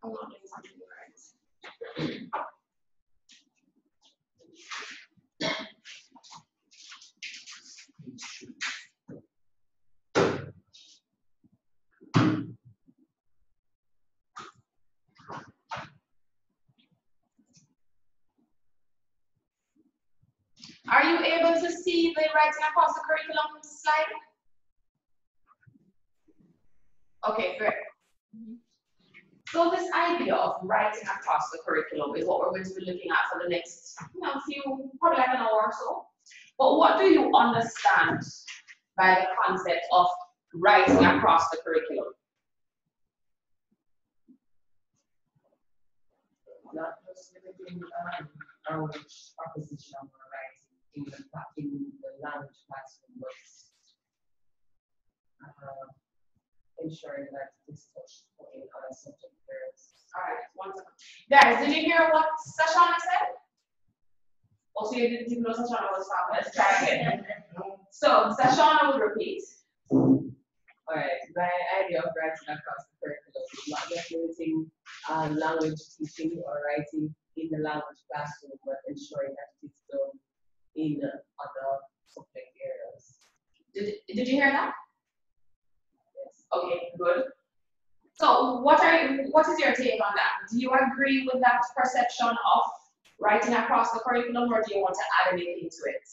I'm not doing something right. Are you able to see the writing across the curriculum slide? Okay, great. So this idea of writing across the curriculum is what we're going to be looking at for the next probably like an hour or so. But what do you understand by the concept of writing across the curriculum? Not just limiting language acquisition or writing in the language classroom, but ensuring that it's touched in other subject areas. All right, 1 second. Guys, did you hear what Sashana said? Also, you didn't even know Sashana was talking. Let's try again. So, Sashana will repeat. All right, my idea of writing across the curriculum is not just limiting language teaching or writing in the language classroom, but ensuring that it's done in other subject areas. Did you hear that? Yes. Okay, good. So, what is your take on that? Do you agree with that perception of writing across the curriculum, or do you want to add anything to it?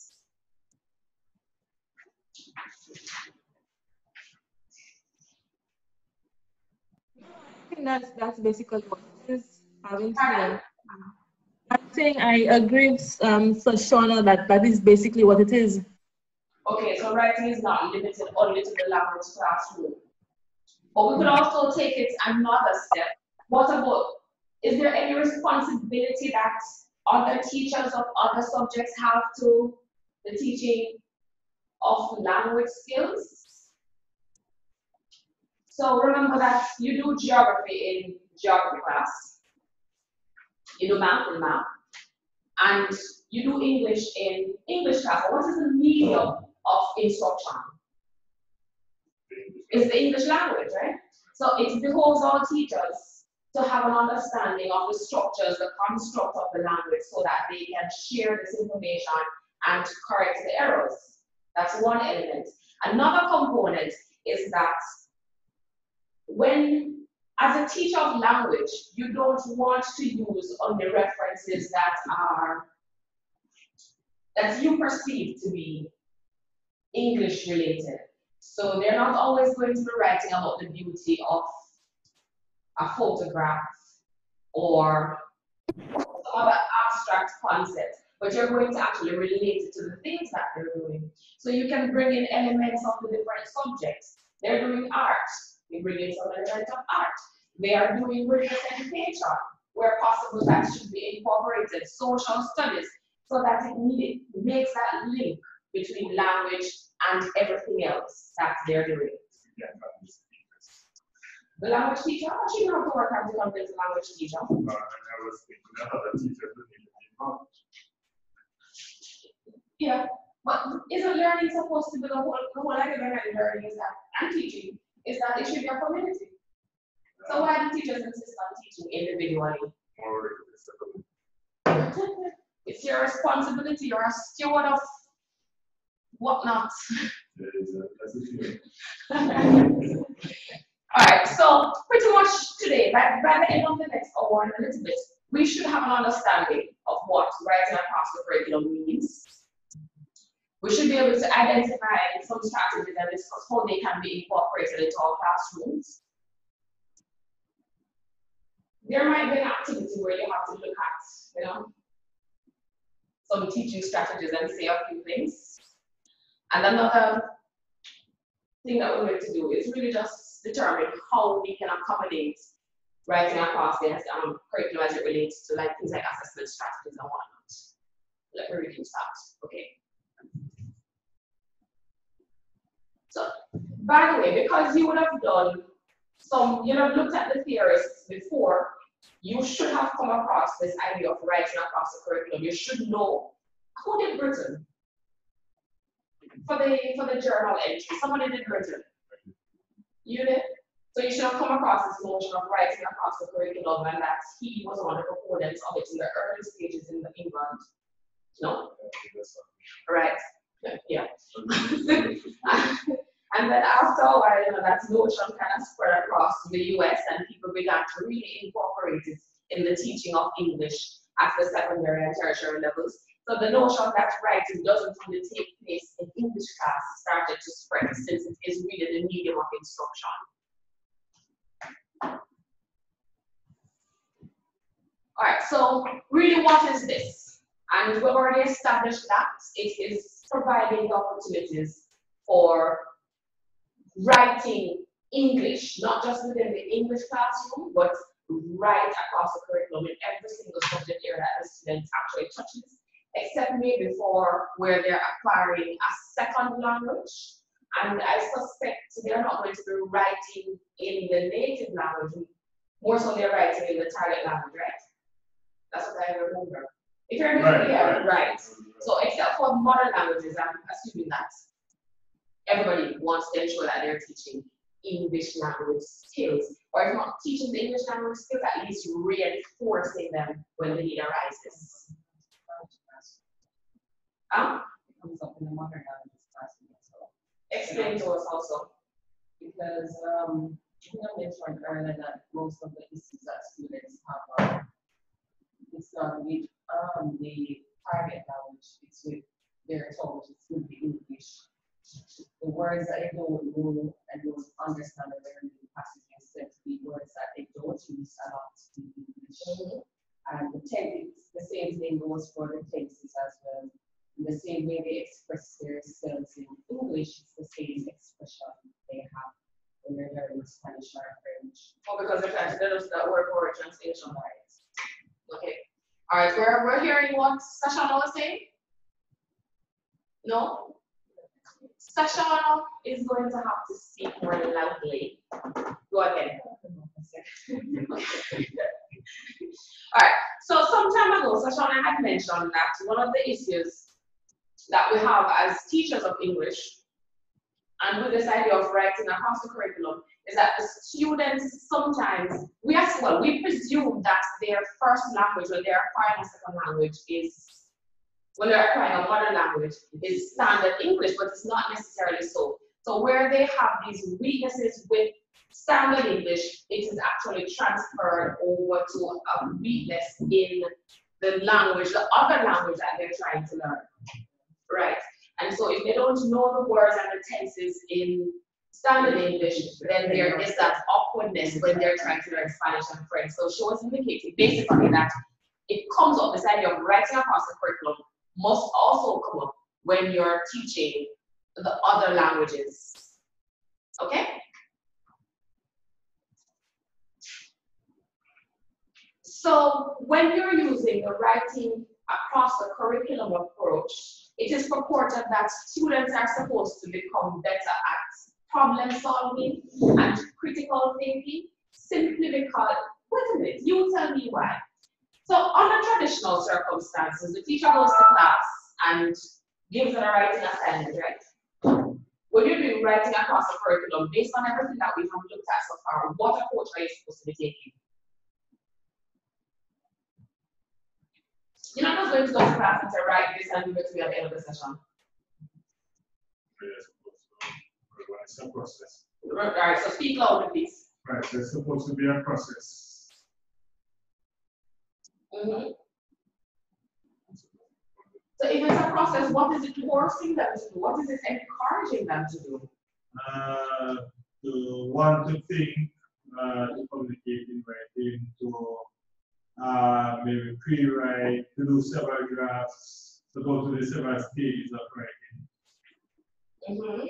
I think that's basically what it is. I'm saying I agree with Sashana that is basically what it is. Okay, so writing is not limited only to the language classroom. But we could also take it another step. What about, is there any responsibility that other teachers of other subjects have to the teaching of language skills? So remember that you do geography in geography class, you do math in math, and you do English in English class. What is the medium of instruction? It's the English language, right? So it behoves all teachers to have an understanding of the structures, the construct of the language, so that they can share this information and correct the errors. That's one element. Another component is that when, as a teacher of language, you don't want to use only references that you perceive to be English related. So they're not always going to be writing about the beauty of a photograph or some other abstract concept, but you're going to actually relate it to the things that they're doing. So you can bring in elements of the different subjects. They're doing art. We bring in some elements of art. They are doing religious education, where possible that should be incorporated, social studies, so that it makes that link between language and everything else that they're doing. Yeah, the language teacher, she didn't have to work hard to convince the language teacher. I was thinking another teacher who needed to be involved. Yeah, but isn't learning supposed to be the whole idea behind learning is that, and teaching, is that it should be a community. So why do teachers insist on teaching individually? It's your responsibility. You're a steward of whatnot. All right, so pretty much today, by the end of the next hour and a little bit, we should have an understanding of what writing across the curriculum means. We should be able to identify some strategies and discuss how they can be incorporated into our classrooms. There might be an activity where you have to look at, some teaching strategies and say a few things. And another thing that we're going to do is really just determine how we can accommodate writing across the curriculum as it relates to things like assessment strategies and whatnot. Let me reduce that, okay? So, by the way, because you would have done looked at the theorists before, you should have come across this idea of writing across the curriculum. You should know did written for the journal entry? Somebody did written. You did? So you should have come across this notion of writing across the curriculum, and that he was one of the proponents of it in the early stages in England. No? Right. Yeah. And then after a while, that notion kind of spread across to the US, and people began to really incorporate it in the teaching of English at the secondary and tertiary levels. So the notion that writing doesn't really take place in English class started to spread, since it is really the medium of instruction. All right, so really what is this? And we've already established that it is providing opportunities for writing English, not just within the English classroom, but right across the curriculum in every single subject area that the student actually touches, except maybe for where they're acquiring a second language. And I suspect they're not going to be writing in the native language, more so they're writing in the target language, right? That's what I remember. If you're right. So except for modern languages, I'm assuming that everybody wants to ensure that they're teaching English language skills, or if not teaching the English language skills, at least reinforcing them when the need arises. Comes up in the modern languages class as well. Explain to us also. Because I think I mentioned earlier that most of the issues that students have it's not with the target language, it's with their tongue, it's with the English. The words that they don't know and don't understand the very passages tend to be words that they don't use a lot in English. And the same thing goes for the tenses as well. In the same way they express themselves in English, it's the same expression they have when they're learning Spanish or French. Oh, because they're trying to deduce that word for a translation, right? Okay. All right, we're hearing what Sashana was saying? No? Sashana is going to have to speak more loudly. Go ahead. All right, so some time ago, Sashana had mentioned that one of the issues that we have as teachers of English, and with this idea of writing across the curriculum, is that the students sometimes, we presume that their first language, when they're acquiring a second language, when they're acquiring a modern language, is standard English, but it's not necessarily so. So where they have these weaknesses with standard English, it is actually transferred over to a weakness in the language, the other language that they're trying to learn, right? And so if they don't know the words and the tenses in standard English, then there is that awkwardness when they're trying to learn Spanish and French. So she was indicating basically that it comes up, this idea of writing across the curriculum must also come up when you're teaching the other languages. Okay? So when you're using the writing across the curriculum approach, it is purported that students are supposed to become better at problem solving and critical thinking, simply because, wait a minute, you tell me why. So under traditional circumstances, the teacher goes to class and gives a writing assignment, right? When you're doing writing across the curriculum, based on everything that we have looked at so far, what approach are you supposed to be taking? You're not just going to go to class and say, write this and give it to me at the end of the session. It's a process. All right, so speak louder, please. Right, there's supposed to be a process. Mm-hmm. So if it's a process, what is it forcing them to do? What is it encouraging them to do? To want to think, to communicate in writing, to maybe pre-write, to do several drafts, to go to the several stages of writing. Mm-hmm.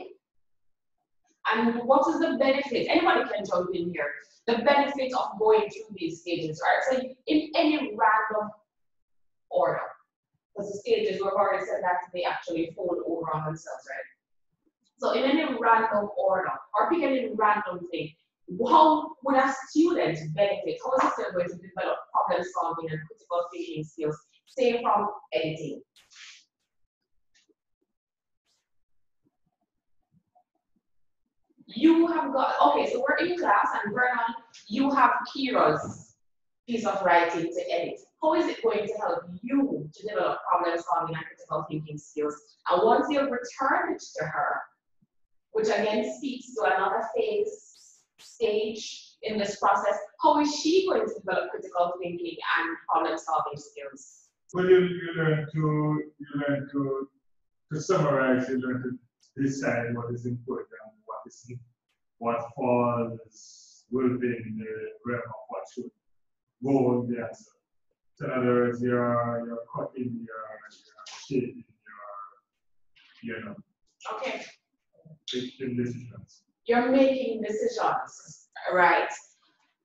And what is the benefit? Anybody can jump in here. The benefit of going through these stages, right? So in any random order, because the stages, we've already said that they actually fold over on themselves, right? So in any random order, or pick any random thing, how would a student benefit? How is a student going to develop problem solving and critical thinking skills, say from editing? you have got, okay, so we're in class and Vernon, you have Kira's piece of writing to edit. How is it going to help you to develop problem solving and critical thinking skills? And once you've returned it to her, which again speaks to another stage in this process, how is she going to develop critical thinking and problem solving skills? Well, you learn to summarize, you learn to decide what is important, what falls within the realm of what should go in the answer. So in other words, you're cutting, you're shaping, Okay. making decisions. You're making decisions, right?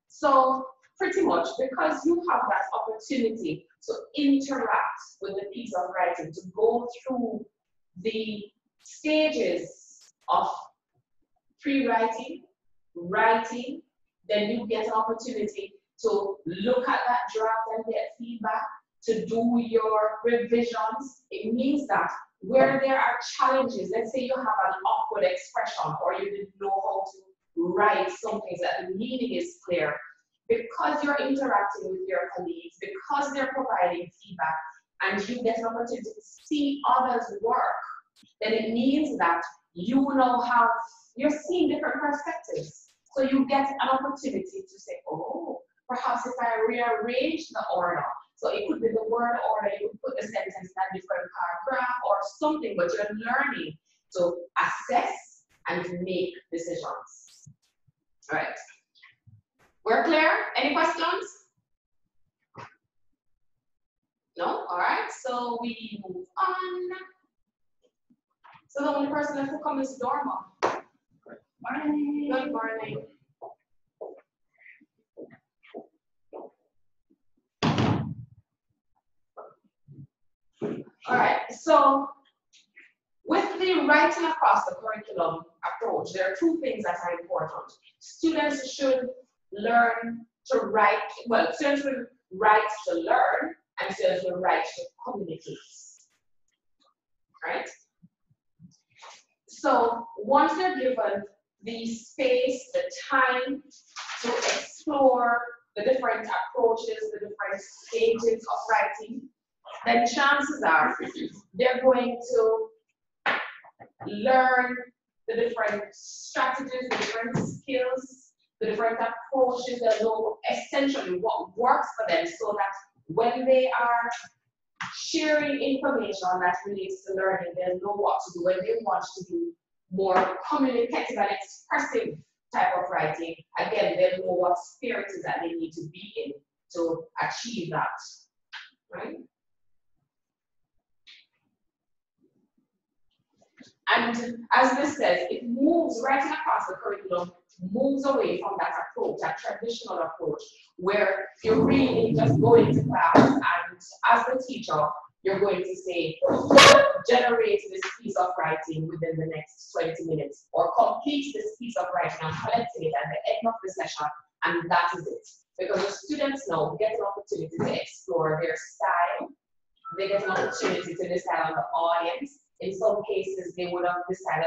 So pretty much because you have that opportunity to interact with the piece of writing, to go through the stages of pre-writing, writing, then you get an opportunity to look at that draft and get feedback, to do your revisions. It means that where there are challenges, let's say you have an awkward expression or you didn't know how to write something so that the meaning is clear, because you're interacting with your colleagues, because they're providing feedback, and you get an opportunity to see others work, then it means that you now you're seeing different perspectives. So you get an opportunity to say, oh, perhaps if I rearrange the order, so it could be the word order, you could put the sentence in a different paragraph or something, but you're learning to assess and to make decisions. All right. We're clear? Any questions? No? All right, so we move on. So the only person left to come is Dorma. Good morning. Good morning. All right, so with the writing across the curriculum approach, there are two things that are important. Students should learn to write, well, students should write to learn, and students should write to communicate, right? So once they're given the space, the time to explore the different approaches, the different stages of writing, then chances are they're going to learn the different strategies, the different skills, the different approaches. They'll know essentially what works for them so that when they are sharing information that relates to learning, they'll know what to do. When they want to do more communicative and expressive type of writing, again, they'll know what spirit is that they need to be in to achieve that, right? And as this says, it moves writing across the curriculum, moves away from that approach, that traditional approach, where you're really just going to class and as the teacher, you're going to say, generate this piece of writing within the next 20 minutes, or complete this piece of writing and collect it at the end of the session, and that is it. Because the students now get an opportunity to explore their style, they get an opportunity to decide on the audience. In some cases, they would have decided,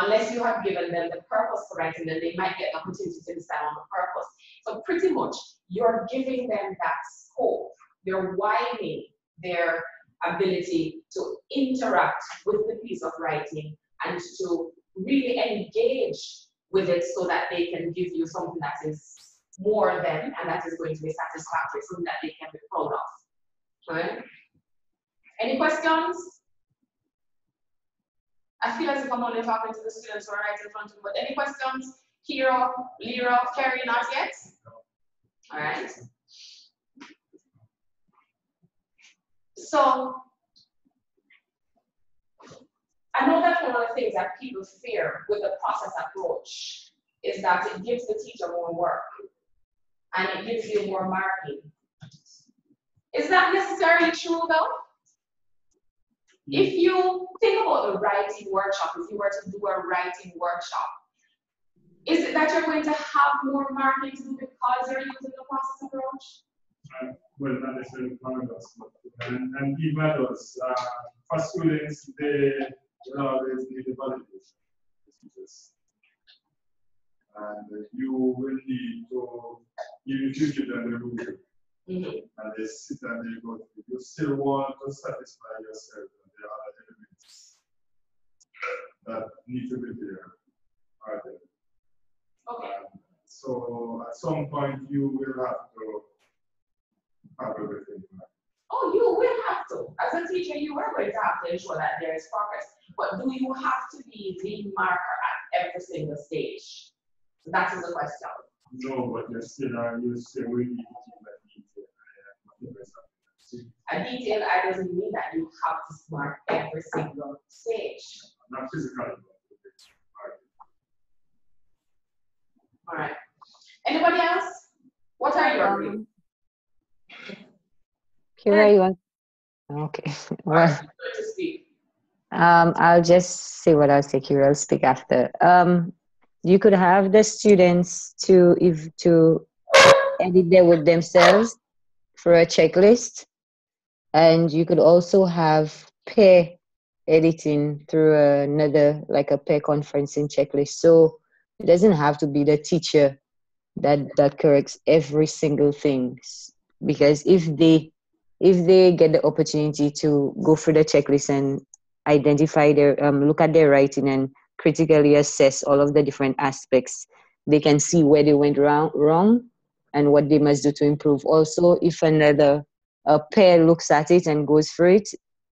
unless you have given them the purpose for writing, then they might get the opportunity to decide on the purpose. So pretty much, you're giving them that scope. You're widening their ability to interact with the piece of writing and to really engage with it so that they can give you something that is more them and that is going to be satisfactory, something that they can be proud of. All right? Any questions? I feel as if I'm only talking to the students who are right in front of me, but any questions? Kira, Lyra, Carrie, not yet? All right. So, I know that one of the things that people fear with the process approach is that it gives the teacher more work and it gives you more marking. Is that necessarily true though? If you think about the writing workshop, if you were to do a writing workshop, is it that you're going to have more marking to do because you're using the process approach? Well, not necessarily for us, and even others. For students, they will always need the validation. And you will need to, even if you give them the rule, and they sit and they go through, you still want to satisfy yourself and the other elements that need to be there are there. Okay. So at some point you will have to have everything. Oh, you will have to. As a teacher, you are going to have to ensure that there is progress. But do you have to be the marker at every single stage? So that is the question. No, but you still are, you still will need to keep that detail. A detailed eye doesn't mean that you have to mark every single stage. Not physically. All right. Anybody else? What are your views? Kira, you want? Okay. Well, Good to speak. I'll just say what I'll say. Kira will speak after. You could have the students to edit there with themselves for a checklist, and you could also have pair editing through another, like a pair conferencing checklist. So it doesn't have to be the teacher that corrects every single thing, because if they get the opportunity to go through the checklist and identify their look at their writing and critically assess all of the different aspects, they can see where they went wrong and what they must do to improve. Also, if another pair looks at it and goes through it,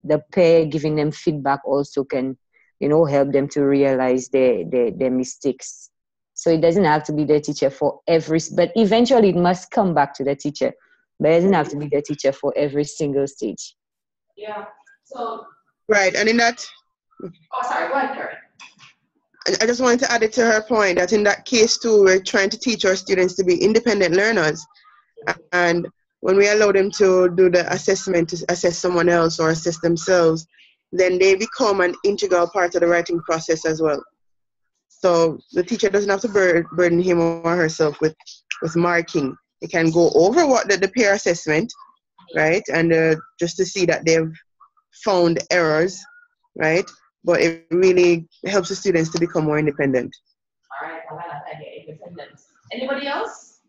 the pair giving them feedback also can, help them to realize their mistakes. So it doesn't have to be the teacher for but eventually it must come back to the teacher. But it doesn't have to be the teacher for every single stage. Yeah. So. Right, and in that. Oh, sorry. Go ahead, Karen. I just wanted to add it to her point that in that case too, we're trying to teach our students to be independent learners. And when we allow them to do the assessment to assess someone else or assess themselves, then they become an integral part of the writing process as well. So the teacher doesn't have to burden him or herself with marking. They can go over what the peer assessment, right? And just to see that they've found errors, right? But it really helps the students to become more independent. All right, I like that idea, independence. Anybody else?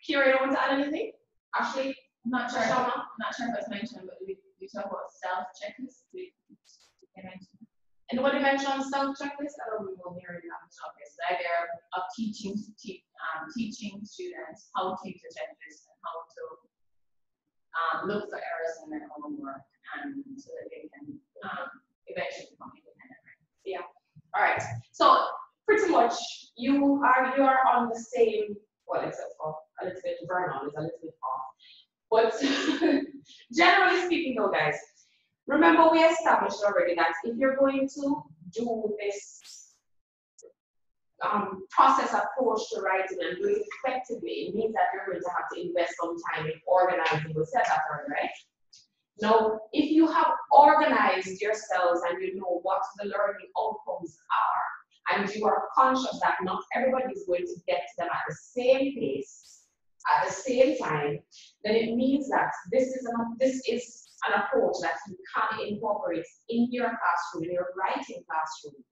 Kira, you want to add anything? Ashley? Not sure if it's mentioned, but we talk about self-checklist. Anybody mention self-checklist? I don't remember hearing that. Okay, so the idea of teaching students how to use a checklist and how to look for errors in their own work, and so that they can eventually become independent. Yeah. All right. So pretty much you are on the same. Well, except for a little bit Vernon is a little bit off, but generally speaking, though, guys, remember we established already that if you're going to do this process approach to writing and do it effectively, it means that you're going to have to invest some time in organizing. We said that already, right? Now, if you have organized yourselves and you know what the learning outcomes are, and you are conscious that not everybody is going to get to them at the same pace, at the same time, then it means that this is an approach that you can incorporate in your classroom, in your writing classroom.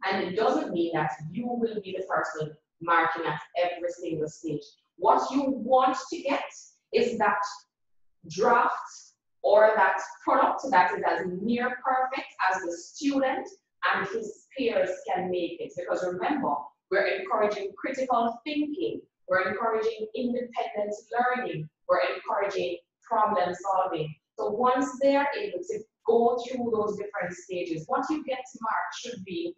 And it doesn't mean that you will be the person marking at every single stage. What you want to get is that draft or that product that is as near perfect as the student and his peers can make it. Because remember, we're encouraging critical thinking, we're encouraging independent learning, we're encouraging problem solving. So once they're able to go through those different stages, what you get to mark should be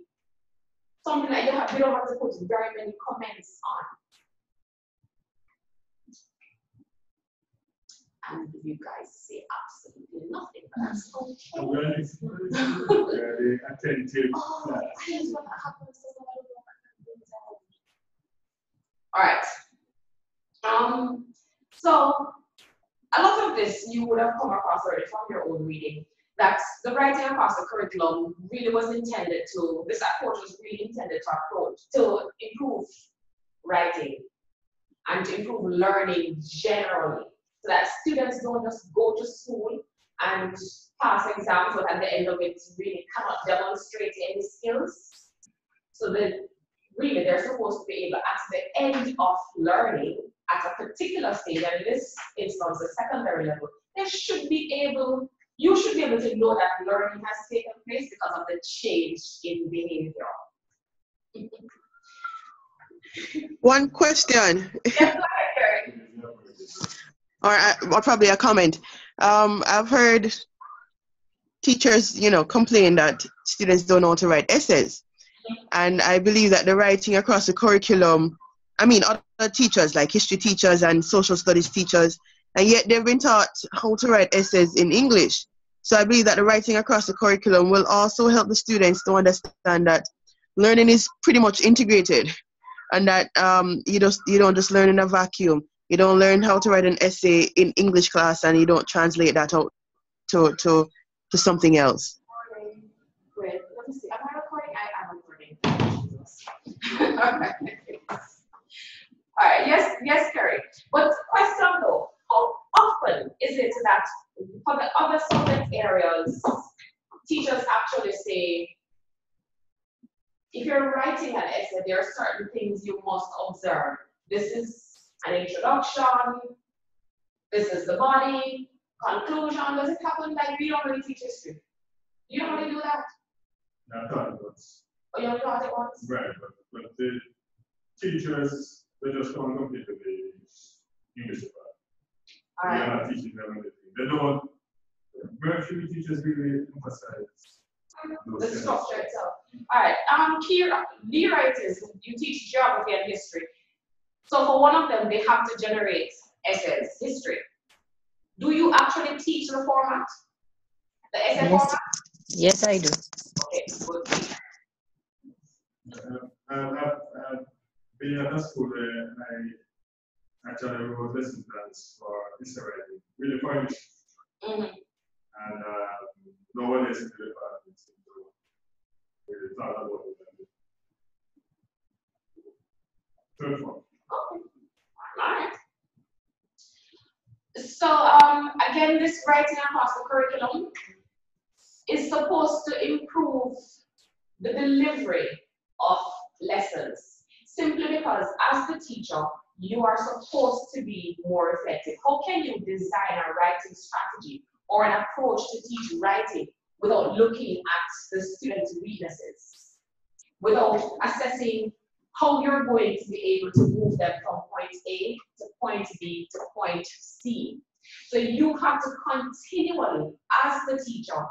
something that you don't have to put very many comments on. And you guys say absolutely nothing, but that's okay. Very attentive. Oh, here's what happens. All right. So a lot of this you would have come across already from your own reading, that the writing across the curriculum really was intended to, this approach was really intended to improve writing and to improve learning generally, so that students don't just go to school and pass exams, but at the end of it really cannot demonstrate any skills. So the really they're supposed to be able at the end of learning at a particular stage, and in this instance, the secondary level, you should be able to know that learning has taken place because of the change in behavior. One question, Yes, go ahead, or probably a comment. I've heard teachers, complain that students don't know how to write essays. And I believe that the writing across the curriculum, other teachers like history teachers and social studies teachers, and yet they've been taught how to write essays in English. So I believe that the writing across the curriculum will also help the students to understand that learning is pretty much integrated, and that you don't just learn in a vacuum. You don't learn how to write an essay in English class and you don't translate that out to something else. Great. Let me see. Am I recording? I am recording. All right. Yes, Carrie. But question though, how often is it that for the other subject areas, teachers actually say, if you're writing an essay, there are certain things you must observe. This is an introduction. This is the body. Conclusion. Does it happen like we don't really teach history? You don't really do that? No, I thought it was. Oh, you only taught it once? Right, but the teachers, they just don't look into the English part. All We right. are not teaching them anything. They don't, very few teachers really emphasize The those structure itself. All right. Kira, Lee writers, you teach geography and history. So for one of them, they have to generate essays, history. Do you actually teach the format? The essay format? Yes, I do. Okay, good. I've been at a school where I actually wrote lesson plans for essay writing, really for English. Mm-hmm. And no one else in the department seemed to really thought about it. Third one. Okay. All right. So again, this writing across the curriculum is supposed to improve the delivery of lessons, simply because as the teacher, you are supposed to be more effective. How can you design a writing strategy or an approach to teach writing without looking at the student's weaknesses, without assessing how you're going to be able to move them from point A to point B to point C? So you have to continually, as the teacher,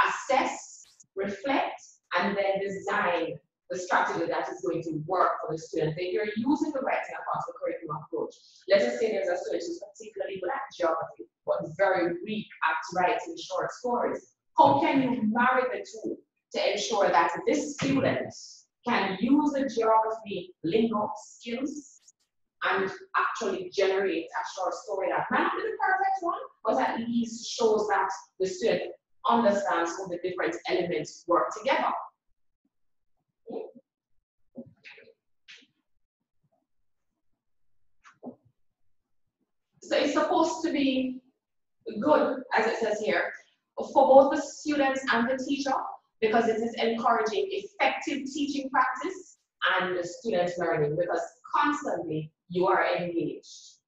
assess, reflect, and then design the strategy that is going to work for the student. If you're using the writing across the curriculum approach, let us say there's a student who's particularly good at geography, but very weak at writing short stories. How can you marry the two to ensure that this student can use the geography lingo skills and actually generate a short story that might not be the perfect one, but at least shows that the student understands how the different elements work together? So it's supposed to be good, as it says here, for both the students and the teacher, because it is encouraging effective teaching practice and the student learning, because constantly you are engaged.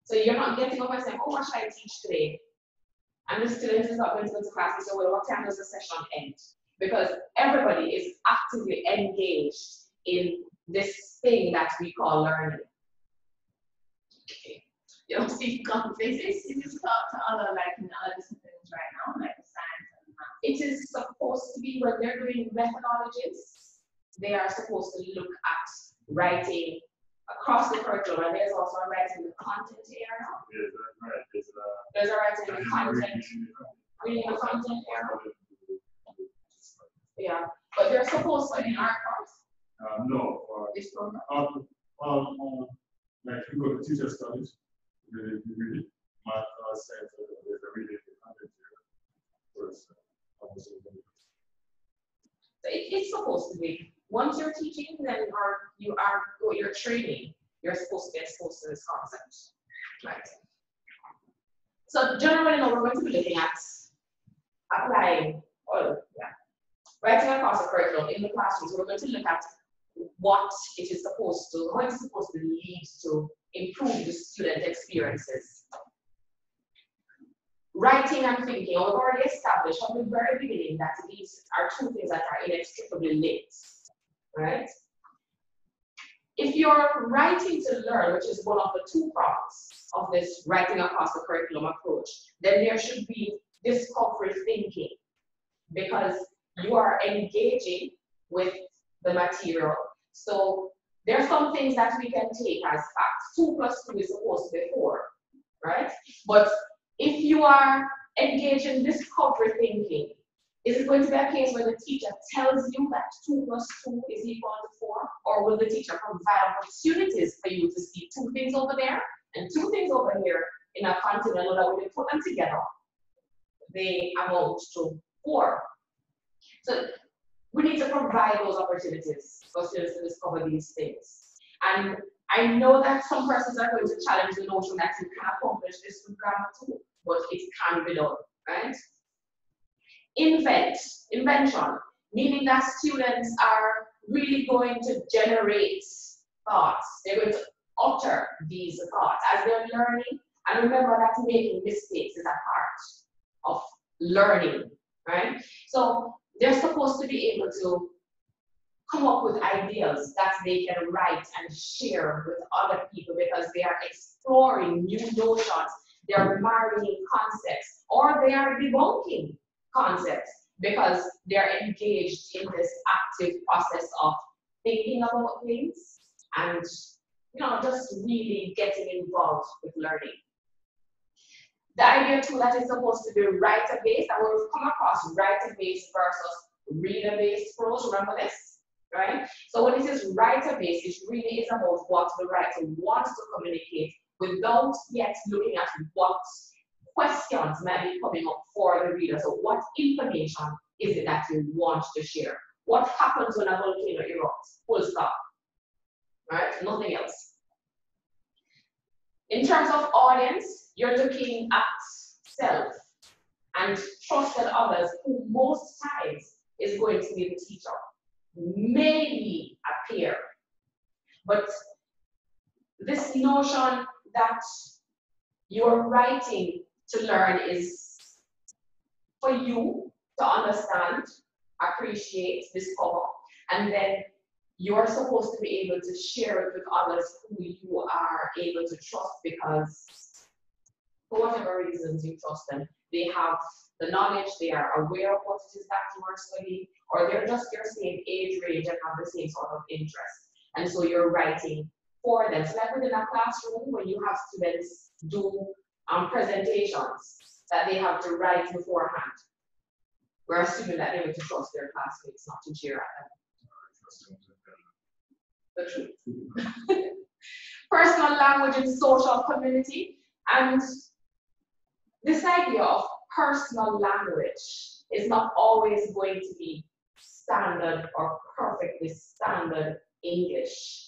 So you're not getting up and saying, oh, what should I teach today? And the student is not going to go to class and say, well, what time does the session end? Because everybody is actively engaged in this thing that we call learning. Okay. You don't see conversations. Is this taught to other disciplines right now, like science and math? It is supposed to be when they're doing methodologies, they are supposed to look at writing across the curriculum, and there's also a writing in the content area. Yes, that's right. There's a writing in the content, reading the content area. Yeah, but they're supposed to be in our course. No, This program. like you go to teacher studies, really, math, science, there's a really content here. So it's supposed to be. Once you're teaching, then you're training, you're supposed to get exposed to this concept. Right. So generally now we're going to be looking at applying, writing across the curriculum in the classrooms. We're going to look at what it is supposed to, how it's supposed to lead to improve the student experiences. Writing and thinking, we've already established from the very beginning that these are two things that are inextricably linked, right? If you're writing to learn, which is one of the two prongs of this writing across the curriculum approach, then there should be discovery thinking, because you are engaging with the material. So there are some things that we can take as facts. 2 + 2 is supposed to be 4, right? But if you are engaged in discovery thinking, is it going to be a case where the teacher tells you that 2 + 2 is equal to 4? Or will the teacher provide opportunities for you to see 2 things over there and 2 things over here in a continuum, and that when you put them together, they amount to 4? So we need to provide those opportunities for students to discover these things. And I know that some persons are going to challenge the notion that you can accomplish this with grammar too, but it can be done, right? Invention, meaning that students are really going to generate thoughts. They're going to utter these thoughts as they're learning. And remember that making mistakes is a part of learning, right? So they're supposed to be able to come up with ideas that they can write and share with other people, because they are exploring new notions, they are marrying concepts, or they are debunking concepts, because they are engaged in this active process of thinking about things and, you know, just really getting involved with learning. The idea too that it's supposed to be writer-based, and we've come across writer-based versus reader-based prose, remember this, right? So when it is writer-based, it really is about what the writer wants to communicate without yet looking at what questions might be coming up for the reader. So what information is it that you want to share? What happens when a volcano erupts? Full stop, right? Nothing else. In terms of audience, you're looking at self and trusted others, who most times is going to be the teacher, maybe a peer. But this notion that you're writing to learn is for you to understand, appreciate, discover, and then you're supposed to be able to share it with others who you are able to trust, because for whatever reasons you trust them, they have the knowledge, they are aware of what it is that you are studying, or they're just your same age range and have the same sort of interest. And so you're writing for them. So like within a classroom, when you have students do presentations that they have to write beforehand, we're assuming that they're going to trust their classmates not to cheer at them. The truth. Personal language and social community. And this idea of personal language is not always going to be standard or perfectly standard English.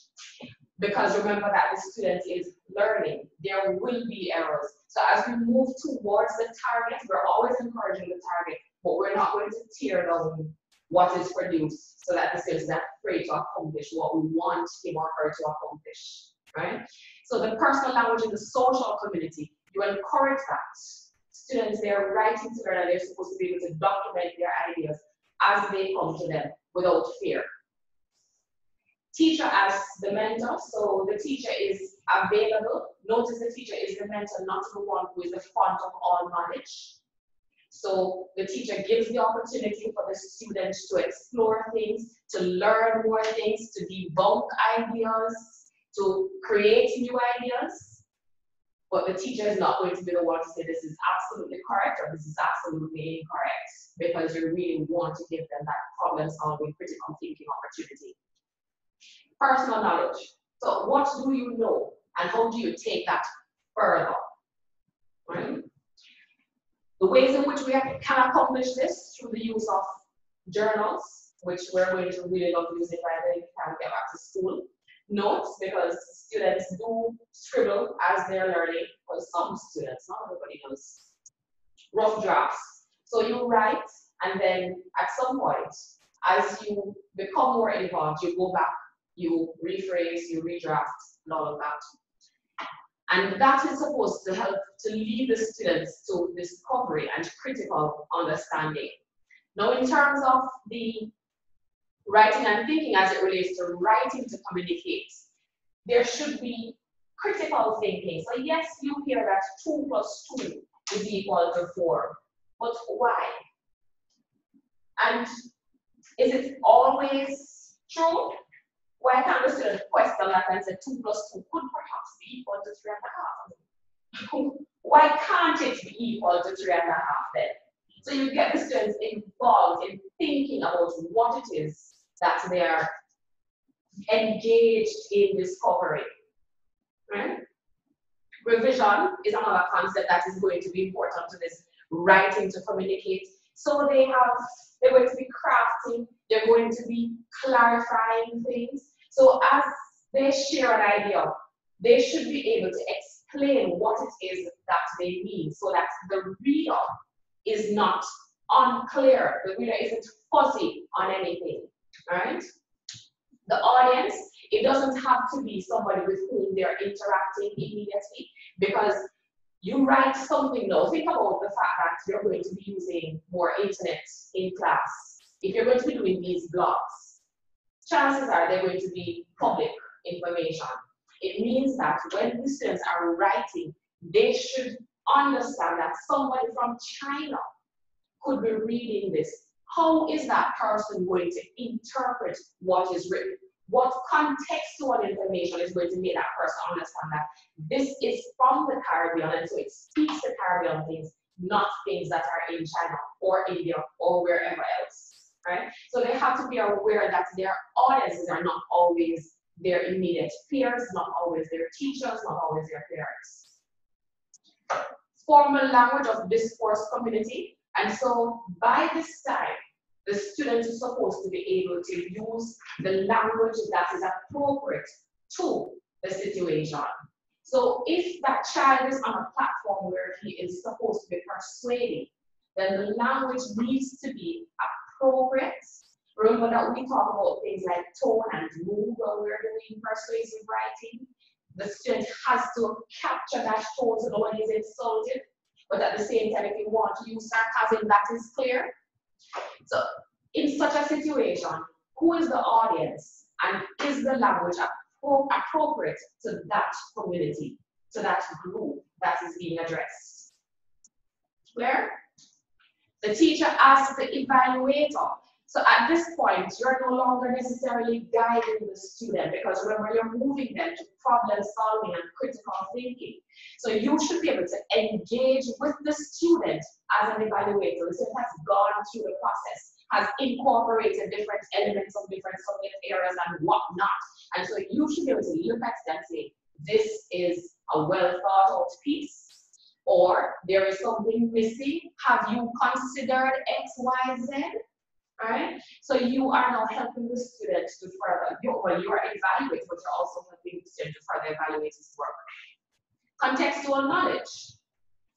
Because remember that the student is learning, there will be errors. So as we move towards the target, we're always encouraging the target, but we're not going to tear down what is produced so that the student is not afraid to accomplish what we want him or her to accomplish, right? So the personal language in the social community, you encourage that. Students, they're writing to learn, and they're supposed to be able to document their ideas as they come to them without fear. Teacher as the mentor, so the teacher is available. Notice the teacher is the mentor, not the one who is the font of all knowledge. So the teacher gives the opportunity for the students to explore things, to learn more things, to debunk ideas, to create new ideas. But the teacher is not going to be the one to say this is absolutely correct or this is absolutely incorrect, because you really want to give them that problem-solving, critical thinking opportunity. Personal knowledge. So what do you know and how do you take that further? Right? The ways in which we can accomplish this through the use of journals, which we're going to really love using by the time we get back to school. Notes, because students do scribble as they're learning. Well, some students, not everybody knows. Rough drafts. So you write, and then at some point, as you become more involved, you go back you rephrase, you redraft, and all of that. And that is supposed to help to lead the students to discovery and critical understanding. Now, in terms of the writing and thinking as it relates to writing to communicate, there should be critical thinking. So yes, you hear that 2 + 2 is equal to 4, but why? And is it always true? Why can't the student question that and say 2 + 2 could perhaps be equal to 3.5? Why can't it be equal to 3.5 then? So you get the students involved in thinking about what it is that they are engaged in discovering. Right? Revision is another concept that is going to be important to this writing to communicate. So they're going to be crafting, they're going to be clarifying things. So as they share an idea, they should be able to explain what it is that they mean so that the reader is not unclear, the reader isn't fuzzy on anything, right? The audience, it doesn't have to be somebody with whom they're interacting immediately, because you write something now. Think about the fact that you're going to be using more internet in class. If you're going to be doing these blogs, chances are they're going to be public information. It means that when the students are writing, they should understand that somebody from China could be reading this. How is that person going to interpret what is written? What contextual information is going to make that person understand that this is from the Caribbean, and so it speaks the Caribbean things, not things that are in China or India or wherever else, right? So they have to be aware that their audiences are not always their immediate peers, not always their teachers, not always their parents. Formal language of discourse community, and so by this time, the student is supposed to be able to use the language that is appropriate to the situation. So if that child is on a platform where he is supposed to be persuading, then the language needs to be appropriate. Remember that we talk about things like tone and mood when we're doing persuasive writing. The student has to capture that tone so nobody is insulted, but at the same time, if you want to use sarcasm, that is clear. So in such a situation, who is the audience, and is the language appropriate to that community, to that group that is being addressed? Clear? The teacher asks the evaluator. So at this point, you're no longer necessarily guiding the student, because remember, you're moving them to problem solving and critical thinking. So you should be able to engage with the student as an evaluator. The student has gone through the process, has incorporated different elements of different subject areas and whatnot. And so you should be able to look at that and say, this is a well thought out piece, or there is something missing. Have you considered X, Y, Z? Right? So you are now helping the student to further, you are evaluating, but you're also helping the student to further evaluate his work. Contextual knowledge.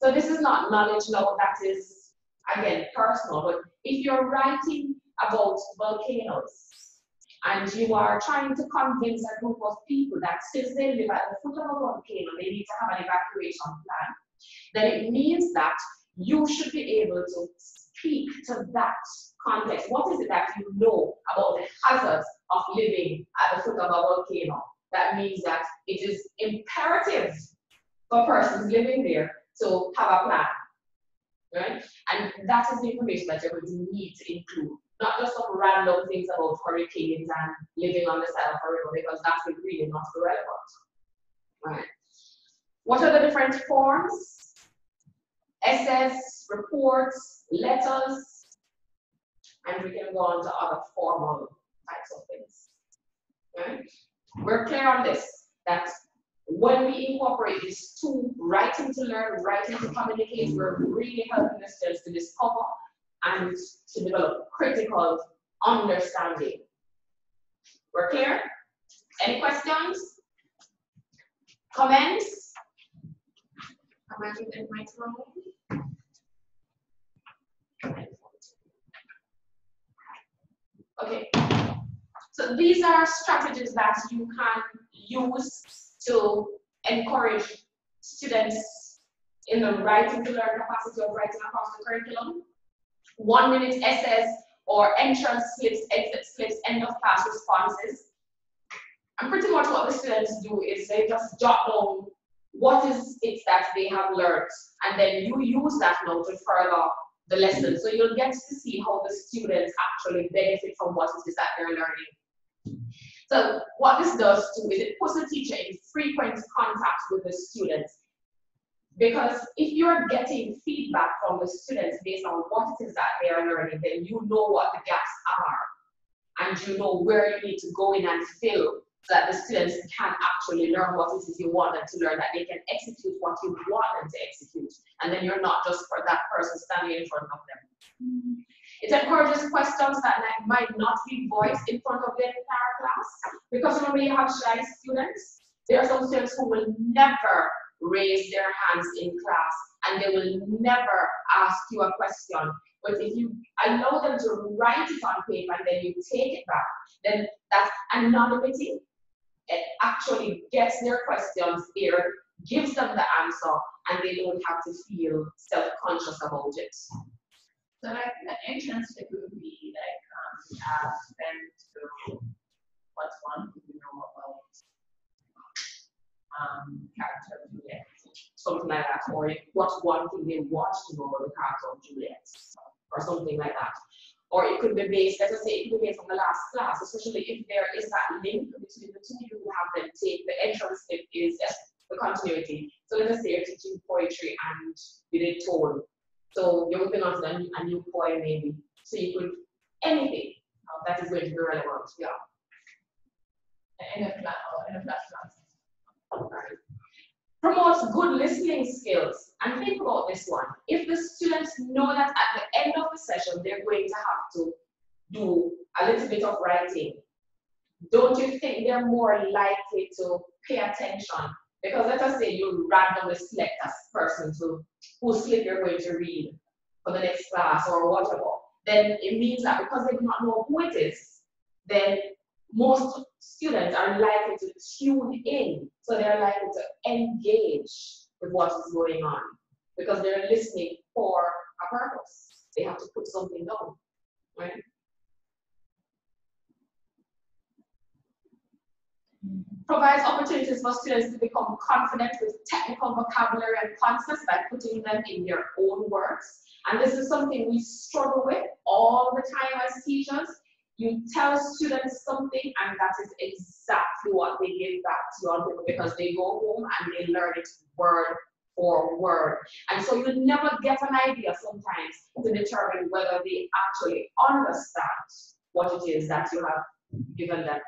So this is not knowledge now that is, again, personal, but if you're writing about volcanoes and you are trying to convince a group of people that since they live at the foot of a volcano, they need to have an evacuation plan, then it means that you should be able to speak to that context. What is it that you know about the hazards of living at the foot of a volcano? That means that it is imperative for persons living there to have a plan, right? And that is the information that you're going to need to include, not just some random things about hurricanes and living on the side of a river, because that will really not be relevant, right? What are the different forms? Essays, reports, letters, and we can go on to other formal types of things. Right? We're clear on this, that when we incorporate these two, writing to learn, writing to communicate, we're really helping the students to discover and to develop critical understanding. We're clear? Any questions? Comments? Comments in my time? Okay, So these are strategies that you can use to encourage students in the writing to learn capacity of writing across the curriculum. 1-minute essays or entrance slips, exit slips, end of class responses. And pretty much what the students do is they just jot down what is it that they have learned, and then you use that now to further the lesson. So you'll get to see how the students actually benefit from what it is that they're learning. So what this does too is it puts the teacher in frequent contact with the students. Because if you're getting feedback from the students based on what it is that they are learning, then you know what the gaps are, and you know where you need to go in and fill, so that the students can actually learn what it is you want them to learn, that they can execute what you want them to execute, and then you're not just for that person standing in front of them. It encourages questions that might not be voiced in front of the entire class, because remember, you have shy students. There are some students who will never raise their hands in class, and they will never ask you a question. But if you allow them to write it on paper and then you take it back, then that anonymity, it actually gets their questions there, gives them the answer, and they don't have to feel self-conscious about it. So like the entrance step would be like ask them to what's one thing you know about character of Juliet. Something like that, or what's one thing they want to know about the character of Juliet, or something like that. Or it could be based, let us say, it could be based on the last class, especially if there is that link between the two. You have them take the entrance step is the continuity. So let us say you're teaching poetry and you did tone. So you're moving on to a new poem maybe. So you could, anything that is going to be relevant, yeah. End of class. Okay. Promotes good listening skills. And think about this one. If the students know that at the end of the session, they're going to have to do a little bit of writing, don't you think they're more likely to pay attention? Because let us say you randomly select a person whose slip you're going to read for the next class or whatever. Then it means that because they do not know who it is, then most students are likely to tune in. So they're likely to engage with what is going on because they're listening for a purpose. They have to put something down, right? Provides opportunities for students to become confident with technical vocabulary and concepts by putting them in their own words. And this is something we struggle with all the time as teachers. You tell students something and that is exactly what they give back to you on paper because they go home and they learn it word for word. And so you never get an idea sometimes to determine whether they actually understand what it is that you have given them.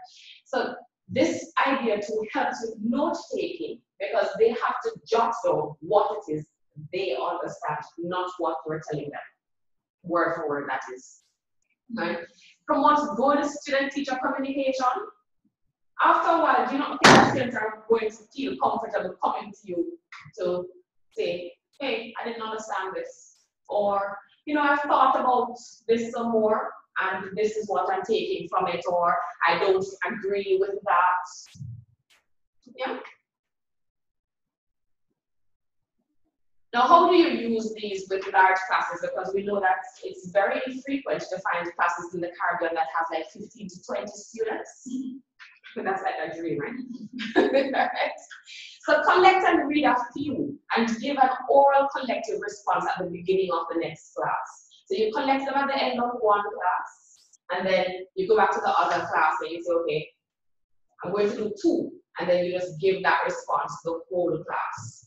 So this idea to help with note-taking, because they have to jot down what it is they understand, not what we're telling them. Word for word, that is. Right? Promotes good student-teacher communication. After a while, do you not think that students are going to feel comfortable coming to you to say, hey, I didn't understand this. Or, you know, I've thought about this some more, and this is what I'm taking from it, or I don't agree with that. Yeah. Now, how do you use these with large classes? Because we know that it's very infrequent to find classes in the Caribbean that have like 15 to 20 students. That's like a dream, right? Right? So collect and read a few and give an oral collective response at the beginning of the next class. So you collect them at the end of one class, and then you go back to the other class and you say, okay, I'm going to do 2, and then you just give that response to the whole class.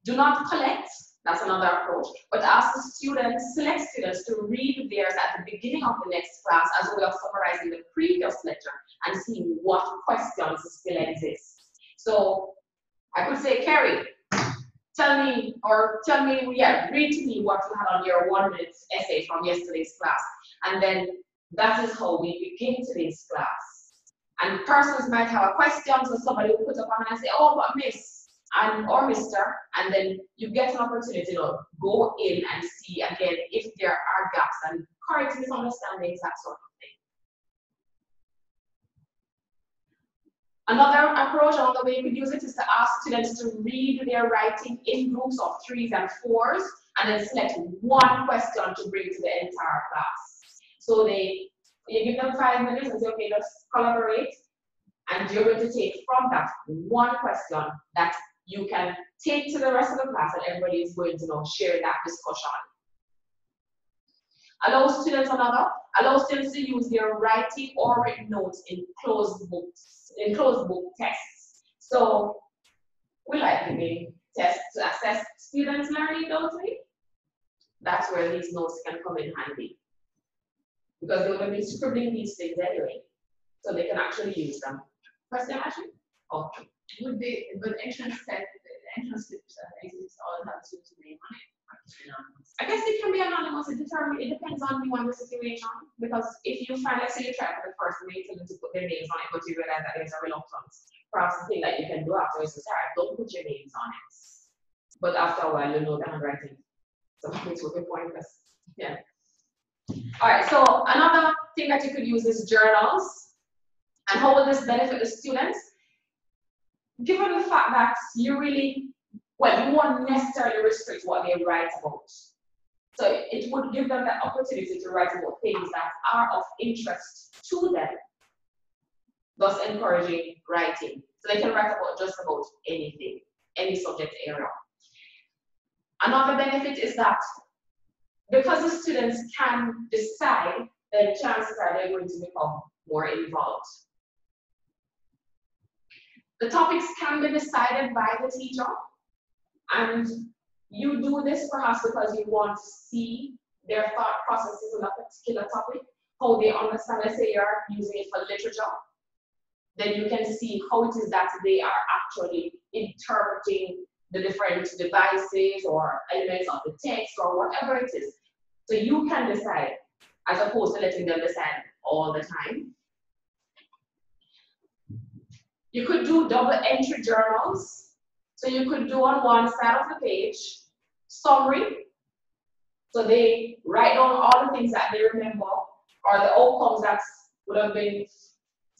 Do not collect, that's another approach, but ask the students, select students to read theirs at the beginning of the next class as a way of summarizing the previous lecture and seeing what questions still exist. So I could say, Kerry, tell me, read to me what you had on your 1-minute essay from yesterday's class. And then that is how we begin today's class. And persons might have a question, so somebody will put up on and say, oh, but miss, or mister, and then you get an opportunity to go in and see again if there are gaps and correct misunderstandings, that sort of thing. Another approach, another way you could use it is to ask students to read their writing in groups of 3s and 4s, and then select one question to bring to the entire class. So you give them 5 minutes and say, okay, let's collaborate, and you're going to take from that one question that you can take to the rest of the class, and everybody is going to share that discussion. Allow students to use their writing or written notes in closed book tests. So we like giving tests to assess students' learning, don't we? That's where these notes can come in handy, because they're going to be scribbling these things anyway, so they can actually use them. Question, Ashley? Okay. Would the entrance slips exist all have students' name on it? I guess it can be anonymous. It depends on you and the situation. Because if you find, let's say you try for the first way to put their names on it, but you realize that there's a reluctance, perhaps the thing that you can do afterwards is, all right, don't put your names on it. But after a while, you know the handwriting. So it will be pointless. Yeah. All right, so another thing that you could use is journals. And how will this benefit the students? Given the fact that you won't necessarily restrict what they write about. So it would give them the opportunity to write about things that are of interest to them, thus encouraging writing. So they can write about just about anything, any subject area. Another benefit is that because the students can decide, then chances are they're going to become more involved. The topics can be decided by the teacher, and you do this perhaps because you want to see their thought processes on a particular topic, how they understand. Let's say you're using it for literature, then you can see how it is that they are actually interpreting the different devices or elements of the text or whatever it is. So you can decide, as opposed to letting them decide all the time. You could do double entry journals. So you could do on one side of the page, summary. So they write down all the things that they remember or the outcomes that would have been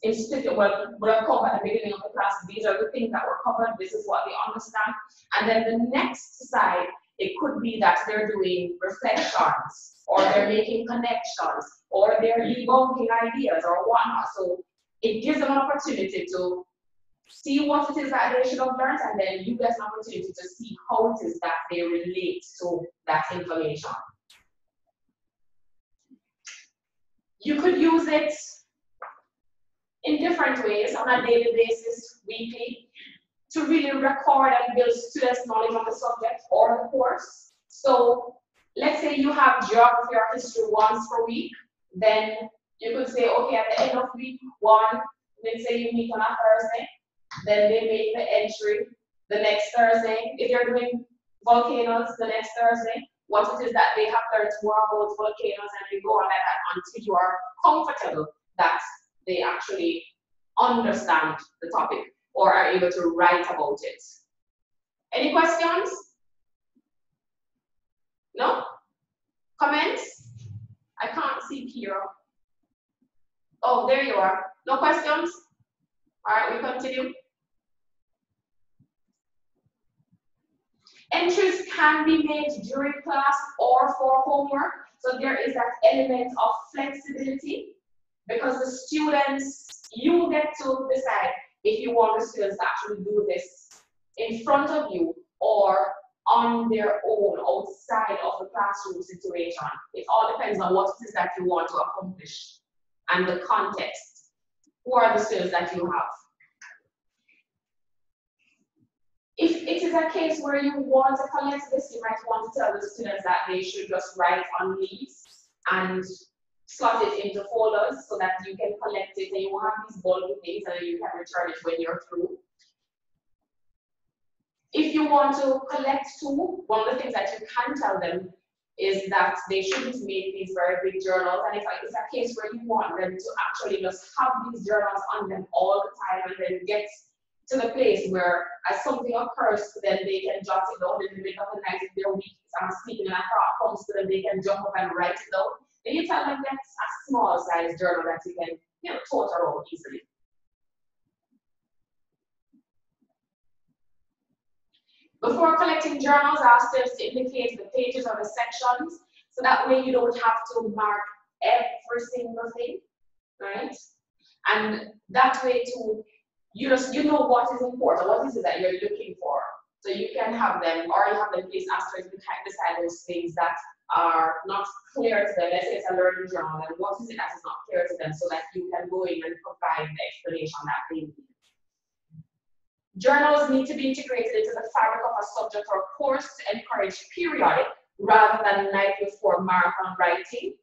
would have come at the beginning of the class. These are the things that were covered. This is what they understand. And then the next side, it could be that they're doing reflections, or they're making connections, or they're debunking ideas or whatnot. So it gives them an opportunity to see what it is that they should have learned, and then you get an opportunity to see how it is that they relate to that information. You could use it in different ways on a daily basis, weekly, to really record and build students' knowledge on the subject or the course. So let's say you have geography or history once per week, then you could say, okay, at the end of week 1, let's say you meet on a Thursday, then they make the entry the next Thursday. If you're doing volcanoes the next Thursday, what it is that they have learned more about volcanoes, and you go on like that until you are comfortable that they actually understand the topic or are able to write about it. Any questions? No? Comments? I can't see Kira. Oh, there you are. No questions? All right, we continue. Entries can be made during class or for homework. So there is that element of flexibility, because the students, you get to decide if you want the students to actually do this in front of you or on their own outside of the classroom situation. It all depends on what it is that you want to accomplish and the context. Who are the students that you have? If it is a case where you want to collect this, you might want to tell the students that they should just write on leaves and slot it into folders so that you can collect it and you will have these bulky things and you can return it when you're through. If you want to collect too, one of the things that you can tell them is that they shouldn't make these very big journals, and if it's a case where you want them to actually just have these journals on them all the time and then get to the place where as something occurs to them, they can jot it down in the middle of the night if they're weak and sleeping and a thought comes to them, they can jump up and write it down. Then you tell them that's a small size journal that you can tote around easily. Before collecting journals, ask students to indicate the pages or the sections, so that way you don't have to mark every single thing, right? And that way too, you know what is important, what is it that you're looking for. So you can have them, or you have them place asterisks beside those things that are not clear to them. Let's say it's a learning journal, and what is it that is not clear to them, so that you can go in and provide the explanation that they need. Journals need to be integrated into the fabric of a subject or course to encourage periodic rather than nightly for marathon writing,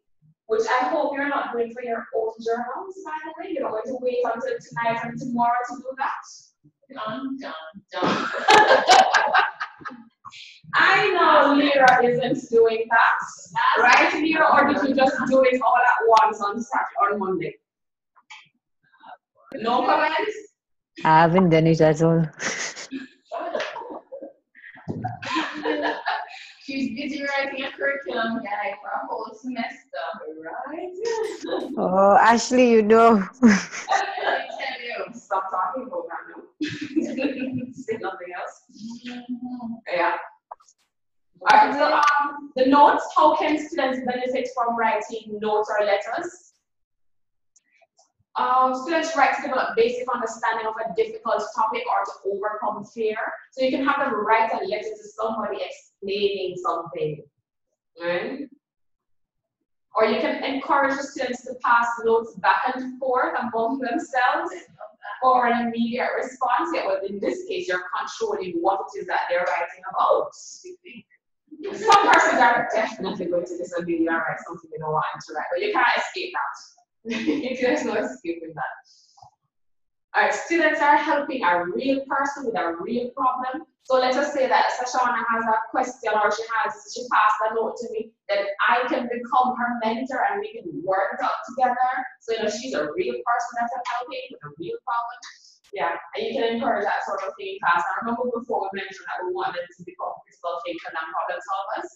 which I hope you're not doing for your own journals, by the way. You're going to wait until tonight and tomorrow to do that. Dun, dun, dun. I know Lyra isn't doing that, right, Lyra? Or did you just do it all at once on Saturday or Monday? No comments? I haven't done it at all. She's busy writing a curriculum guide for a whole semester, right? Oh, Ashley, you know. Let me tell you. Stop talking about that now. Say nothing else. Yeah. All right, so the notes, how can students benefit from writing notes or letters? Students write to develop basic understanding of a difficult topic or to overcome fear. So you can have them write a letter to somebody explaining something, right? Or you can encourage the students to pass notes back and forth among themselves for an immediate response. Yeah, well, in this case, you're controlling what it is that they're writing about. Some persons are definitely going to disagree and write something they don't want to write, but you can't escape that. There's no escaping that. All right, students are helping a real person with a real problem. So let us say that Sashana has a question, or she passed a note to me, that I can become her mentor and we can work it out together. So you know she's a real person that I'm helping with a real problem. Yeah, and you can encourage that sort of thing in class. I remember before we mentioned that we want them to become critical thinkers and problem solvers.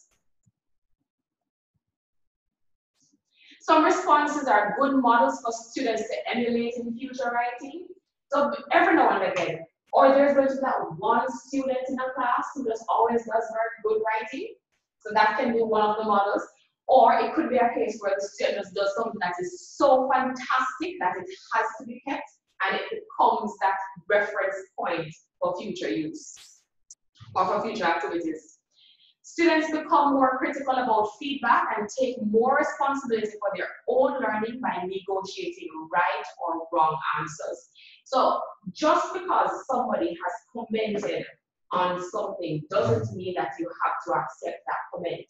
Some responses are good models for students to emulate in future writing. So every now and again, or there's going to be that one student in a class who just always does very good writing. So that can be one of the models. Or it could be a case where the student just does something that is so fantastic that it has to be kept, and it becomes that reference point for future use or for future activities. Students become more critical about feedback and take more responsibility for their own learning by negotiating right or wrong answers. So just because somebody has commented on something doesn't mean that you have to accept that comment,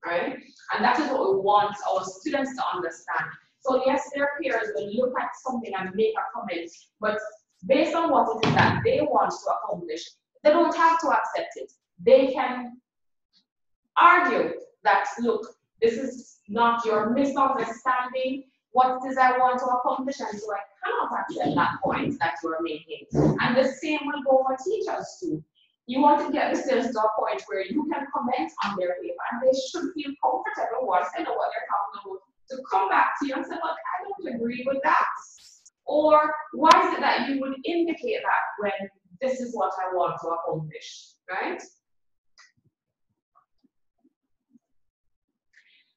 right? And that is what we want our students to understand. So yes, their peers will look at something and make a comment, but based on what it is that they want to accomplish, they don't have to accept it. They can argue that, look, this is not your misunderstanding what it is I want to accomplish, and so I cannot accept that point that you are making. And the same will go for teachers too. You want to get the students to a point where you can comment on their paper, and they should feel comfortable once they know what they're talking about to come back to you and say, look, I don't agree with that. Or why is it that you would indicate that when this is what I want to accomplish, right?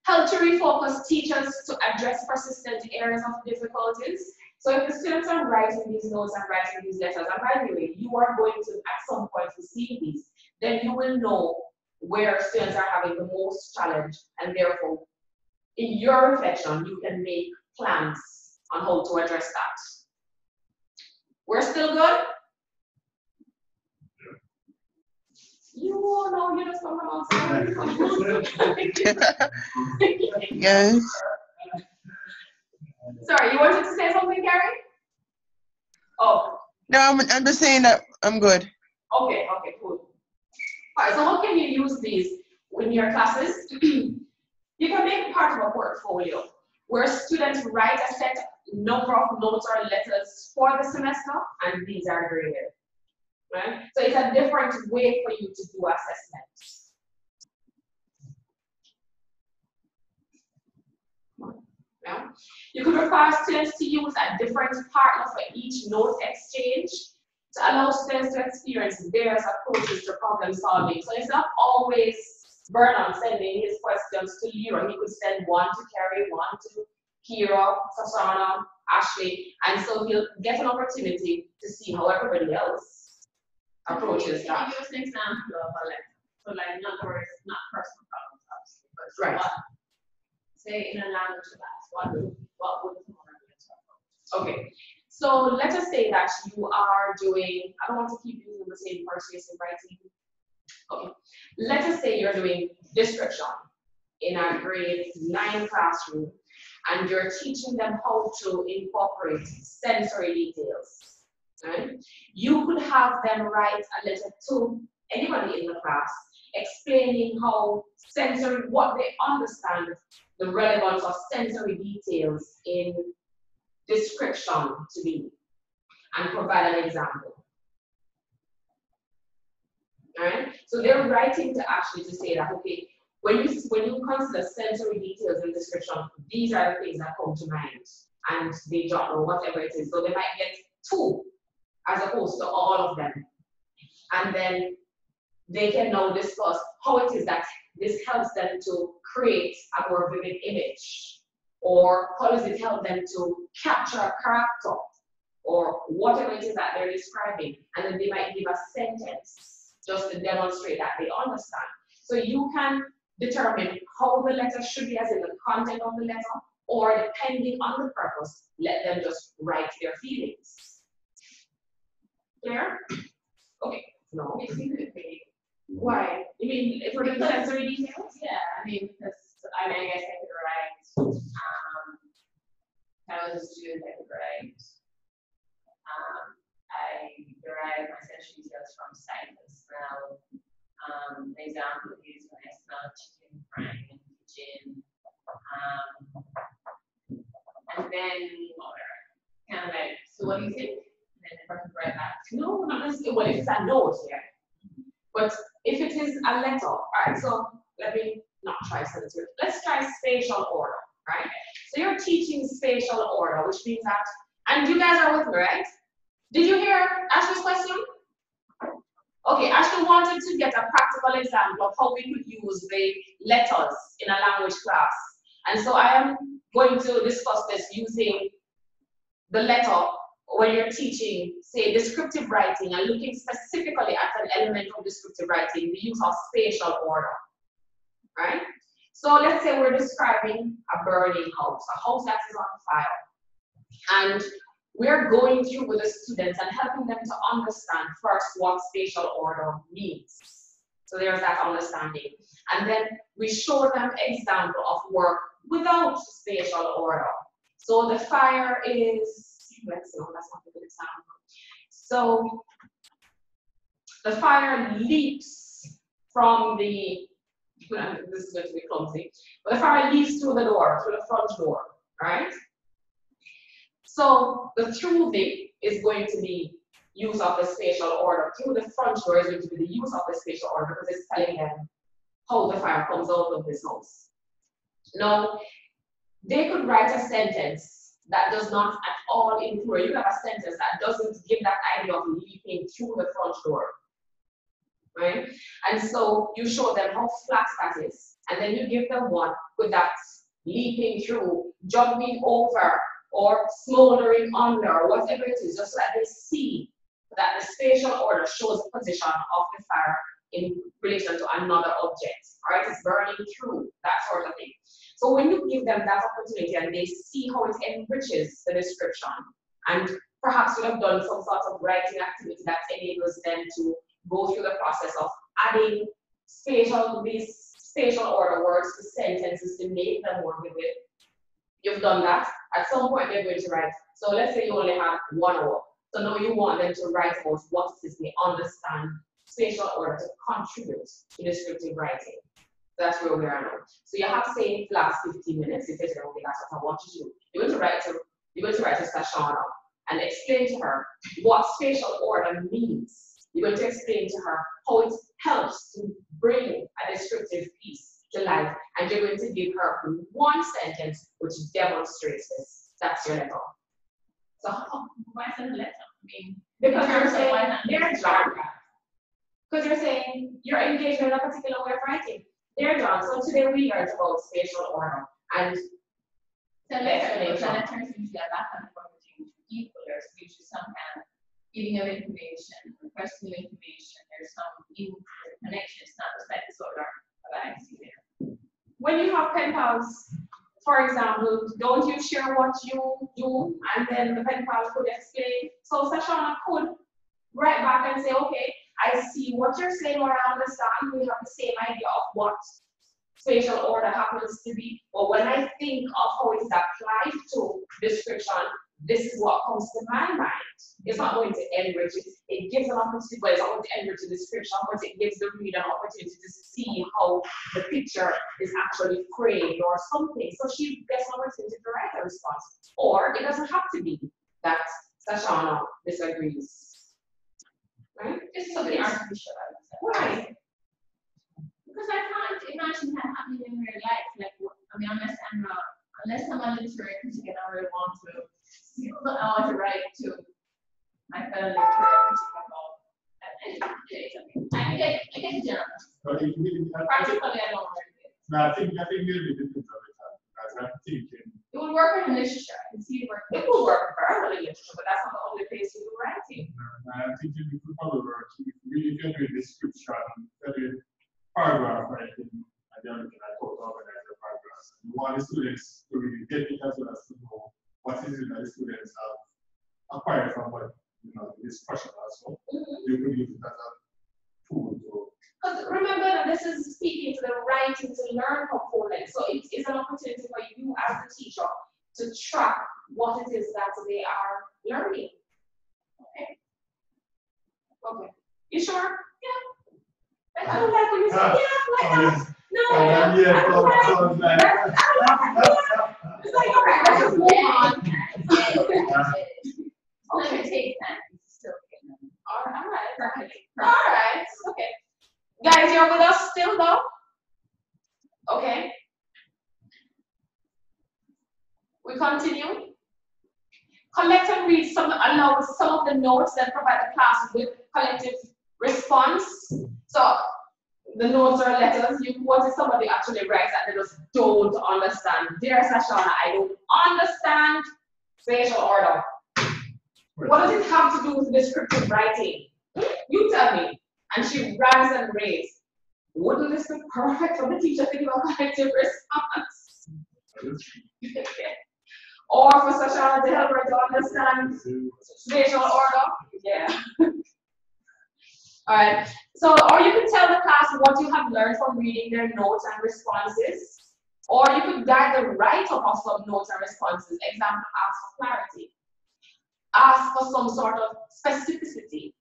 Help to refocus teachers to address persistent areas of difficulties. So if the students are writing these notes and writing these letters, and by the way, you are going to at some point receive these, then you will know where students are having the most challenge, and therefore, in your reflection, you can make plans on how to address that. We're still good? You all know you just come from outside. Yes. Sorry, you wanted to say something, Carrie? Oh. No, I'm just saying that I'm good. Okay, cool. All right, so how can you use these in your classes? You can make it part of a portfolio where students write a set number of notes or letters for the semester, and these are graded. Right? So it's a different way for you to do assessments. Yeah. You could require students to use a different partner for each note exchange. to allow students to experience various approaches to problem solving. So it's not always Vernon sending his questions to Leroy. He could send one to Carrie, one to Kira, Sasana, Ashley, and so he'll get an opportunity to see how everybody else approaches that. Can you give us an example of a letter? So like, in other words, not personal problems, obviously, but Right. what, say in a language class, what would someone be able to approach? Okay, so let us say that you are doing, I don't want to keep using the same persuasive writing. Okay, let us say you're doing description in a grade 9 classroom, and you're teaching them how to incorporate sensory details. Right? You could have them write a letter to anybody in the class explaining how sensory, what they understand, the relevance of sensory details in description to be, and provide an example. Alright? So they're writing to actually to say that, okay, when you consider sensory details in description, these are the things that come to mind, and they jot or whatever it is. So they might get 2 as opposed to all of them. And then they can now discuss how it is that this helps them to create a more vivid image, or how does it help them to capture a character, or whatever it is that they're describing. And then they might give a sentence just to demonstrate that they understand. So you can determine how the letter should be, as in the content of the letter, or depending on the purpose, let them just write their feelings. Clear? Okay. No. It seems to be. Why? You mean for the sensory details? Yeah, I mean, because I guess I could write, I was a student, I could write, I derive my sensory details from sight and smell. An example is when I smell chicken frying in the kitchen. And then, kind of like, so what do you think? And then the person write back. No, not necessarily. Well, if it's a note here. But if it is a letter, all right, so let me not try sensory. Let's try spatial order, right? So you're teaching spatial order, which means that, and you guys are with me, right? Did you hear Ashley's question? Okay, Ashley wanted to get a practical example of how we could use the letters in a language class. And so I am going to discuss this using the letter when you're teaching, say, descriptive writing, and looking specifically at an element of descriptive writing, the use of spatial order, right? So let's say we're describing a burning house, a house that is on fire. And we're going through with the students and helping them to understand first what spatial order means. So there's that understanding. And then we show them example of work without spatial order. So the fire is, let's see, that's not a good example. So the fire leaps from the, this is going to be clumsy, but the fire leaps through the door, through the front door, right? So the through the is going to be use of the spatial order. Through the front door is going to be the use of the spatial order because it's telling them how the fire comes out of this house. Now, they could write a sentence that does not at all include, you have a sentence that doesn't give that idea of leaping through the front door, right? And so you show them how flat that is, and then you give them one with that leaping through, jumping over, or smoldering under, or whatever it is, just so that they see that the spatial order shows the position of the fire in relation to another object, right? It's burning through, that sort of thing. So when you give them that opportunity and they see how it enriches the description, and perhaps you have done some sort of writing activity that enables them to go through the process of adding these spatial order words to sentences to make them more vivid. You've done that. At some point they're going to write. So let's say you only have 1 hour. So now you want them to write about what it is they understand spatial order to contribute to descriptive writing. That's where we are now. So you have to say in class 15 minutes. You say to them, okay, that's what I want you to do. You're going to write to Sashana and explain to her what spatial order means. You're going to explain to her how it helps to bring a descriptive piece to life, and you're going to give her 1 sentence which demonstrates this. That's your letter. So Why send a letter? mean, Because in you're terms of saying why not they're use done. paragraph? Because you're saying you're engaged in a particular way of writing. They're done. So today we learned about spatial order and So that turns into a back and forth between two people. There's usually some kind of giving of information, requesting of information. There's some connection. It's not just like the sort of what I see there. when you have pen pals, for example, don't you share what you do and then the pen pals could explain. So Sashana could write back and say, okay, I see what you're saying or I understand. We have the same idea of what spatial order happens to be. But when I think of how it is applied to description, this is what comes to my mind. It's not going to enrich it. It gives an opportunity, but it's not going to enrich the description, but it gives the reader an opportunity to see how the picture is actually framed or something. So she gets an opportunity to write a response. Or it doesn't have to be that Sashana disagrees. Right? It's something artificial, I would say. Right. Because I can't imagine that happening in real life. Like, I mean, unless I'm a literary critic and I really want to write to my fellow literary critic about. I get the general. But Practically, I don't really get it. no, I think maybe this is of the time. Because I'm thinking, It would work in literature. I can see it work. It will work very well in literature, but that's not the only place you do writing. I'm thinking we could probably work if we get a description, every paragraph writing, and then we can how to organize the paragraphs. We want the students to really get it as well as to know what is it that the students have acquired from what the discussion also. You could use it as a tool to. Because remember that this is speaking to the writing to learn component. So it is an opportunity for you as the teacher to track what it is that they are learning. Okay. Okay. You sure? Yeah. I don't like when you say yeah, like that. No, Yeah, I don't like it. sounds like. It's like, all right, let's just move on. Okay, take that. Still getting All right. perfect. All right. Okay. Guys, you're with us still though? Okay. We continue. Collect and read allow some of the notes that provide the class with collective response. So the notes are letters. What if somebody actually writes that they just don't understand? Dear Sashana, I don't understand spatial order. What does it have to do with descriptive writing? You tell me. And she rants and raves. Wouldn't this be perfect for the teacher to give a collective response? Or for Sashana to help her to understand spatial order? Yeah. All right. So, or you could tell the class what you have learned from reading their notes and responses. Or you could guide the write-up of some notes and responses. Example, ask for clarity. Ask for some sort of specificity.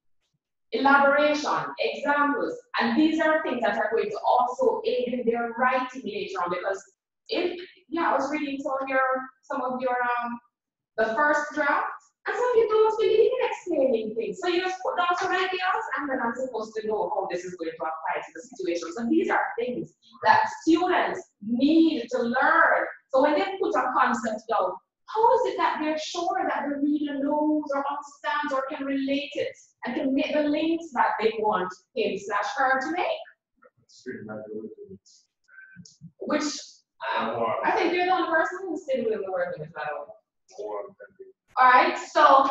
Elaboration, examples, and these are things that are going to also aid in their writing later on, because I was reading some of your the first draft, and some people don't believe in explaining things. So you just put down some ideas, and then I'm supposed to know how this is going to apply to the situation. So these are things that students need to learn. So when they put a concept down, how is it that they're sure that the reader knows or understands or can relate it and can make the links that they want him/her to make? Which I think you're the only person who's still doing the work in this battle. All right, so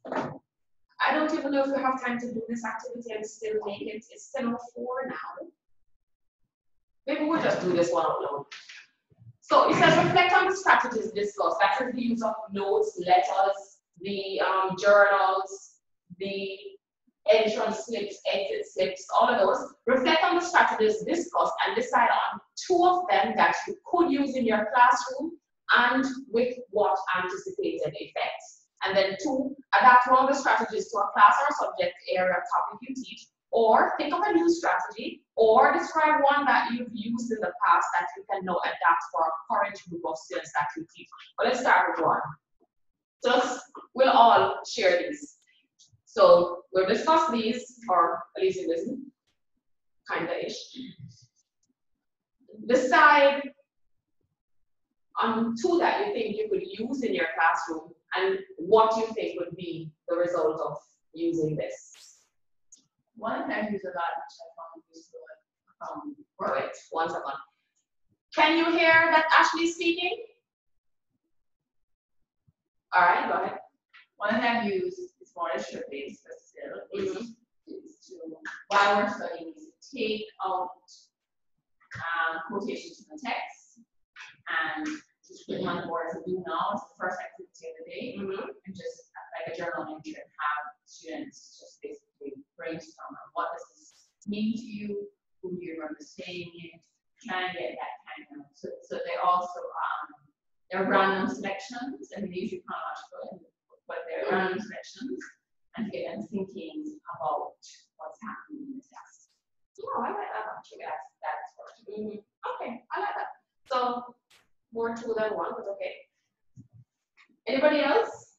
I don't even know if we have time to do this activity and still make it. It's 10:04 now. Maybe we'll just do this one out loud. So it says reflect on the strategies discussed. That is the use of notes, letters, the journals, the entrance slips, exit slips, all of those. Reflect on the strategies discussed and decide on 2 of them that you could use in your classroom and with what anticipated effects. And then 2, adapt one of the strategies to a class or subject area topic you teach, or think of a new strategy, or describe one that you've used in the past that you can now adapt for a current group of students that you teach. But let's start with one. So we'll all share these. So we'll discuss these, or at least in this kinda-ish. Decide on 2 that you think you could use in your classroom And what do you think would be the result of using this? One thing I use a lot, which I found useful, Wait, 1 second. Can you hear that Ashley is speaking? All right, go ahead. one thing I've used is more literature-based, but still, is to, while we're studying, is to take out quotations from the text and just put them on the board as a do now. It's the first activity of the day, and just like a journal entry and have students just basically brainstorm on what does this mean to you, who do you remember saying it, try and get that kind of, so they also, they're random selections, and they usually chronological, but they're random selections, and get them thinking about what's happening in the text. Oh, I like that actually. That's okay, I like that. So more 2 than 1, but okay. Anybody else?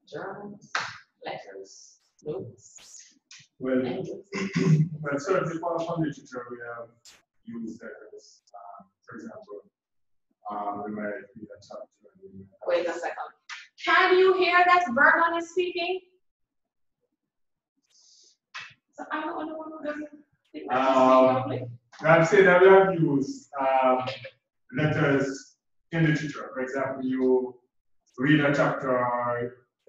Journals, letters, notes. Well, well, certainly for literature, we have used letters. For example, we might read a chapter. Wait a second. Can you hear that Vernon is speaking? So I'm the only one who doesn't think that he's speaking. I'm saying that we have used letters in literature. For example, you read a chapter,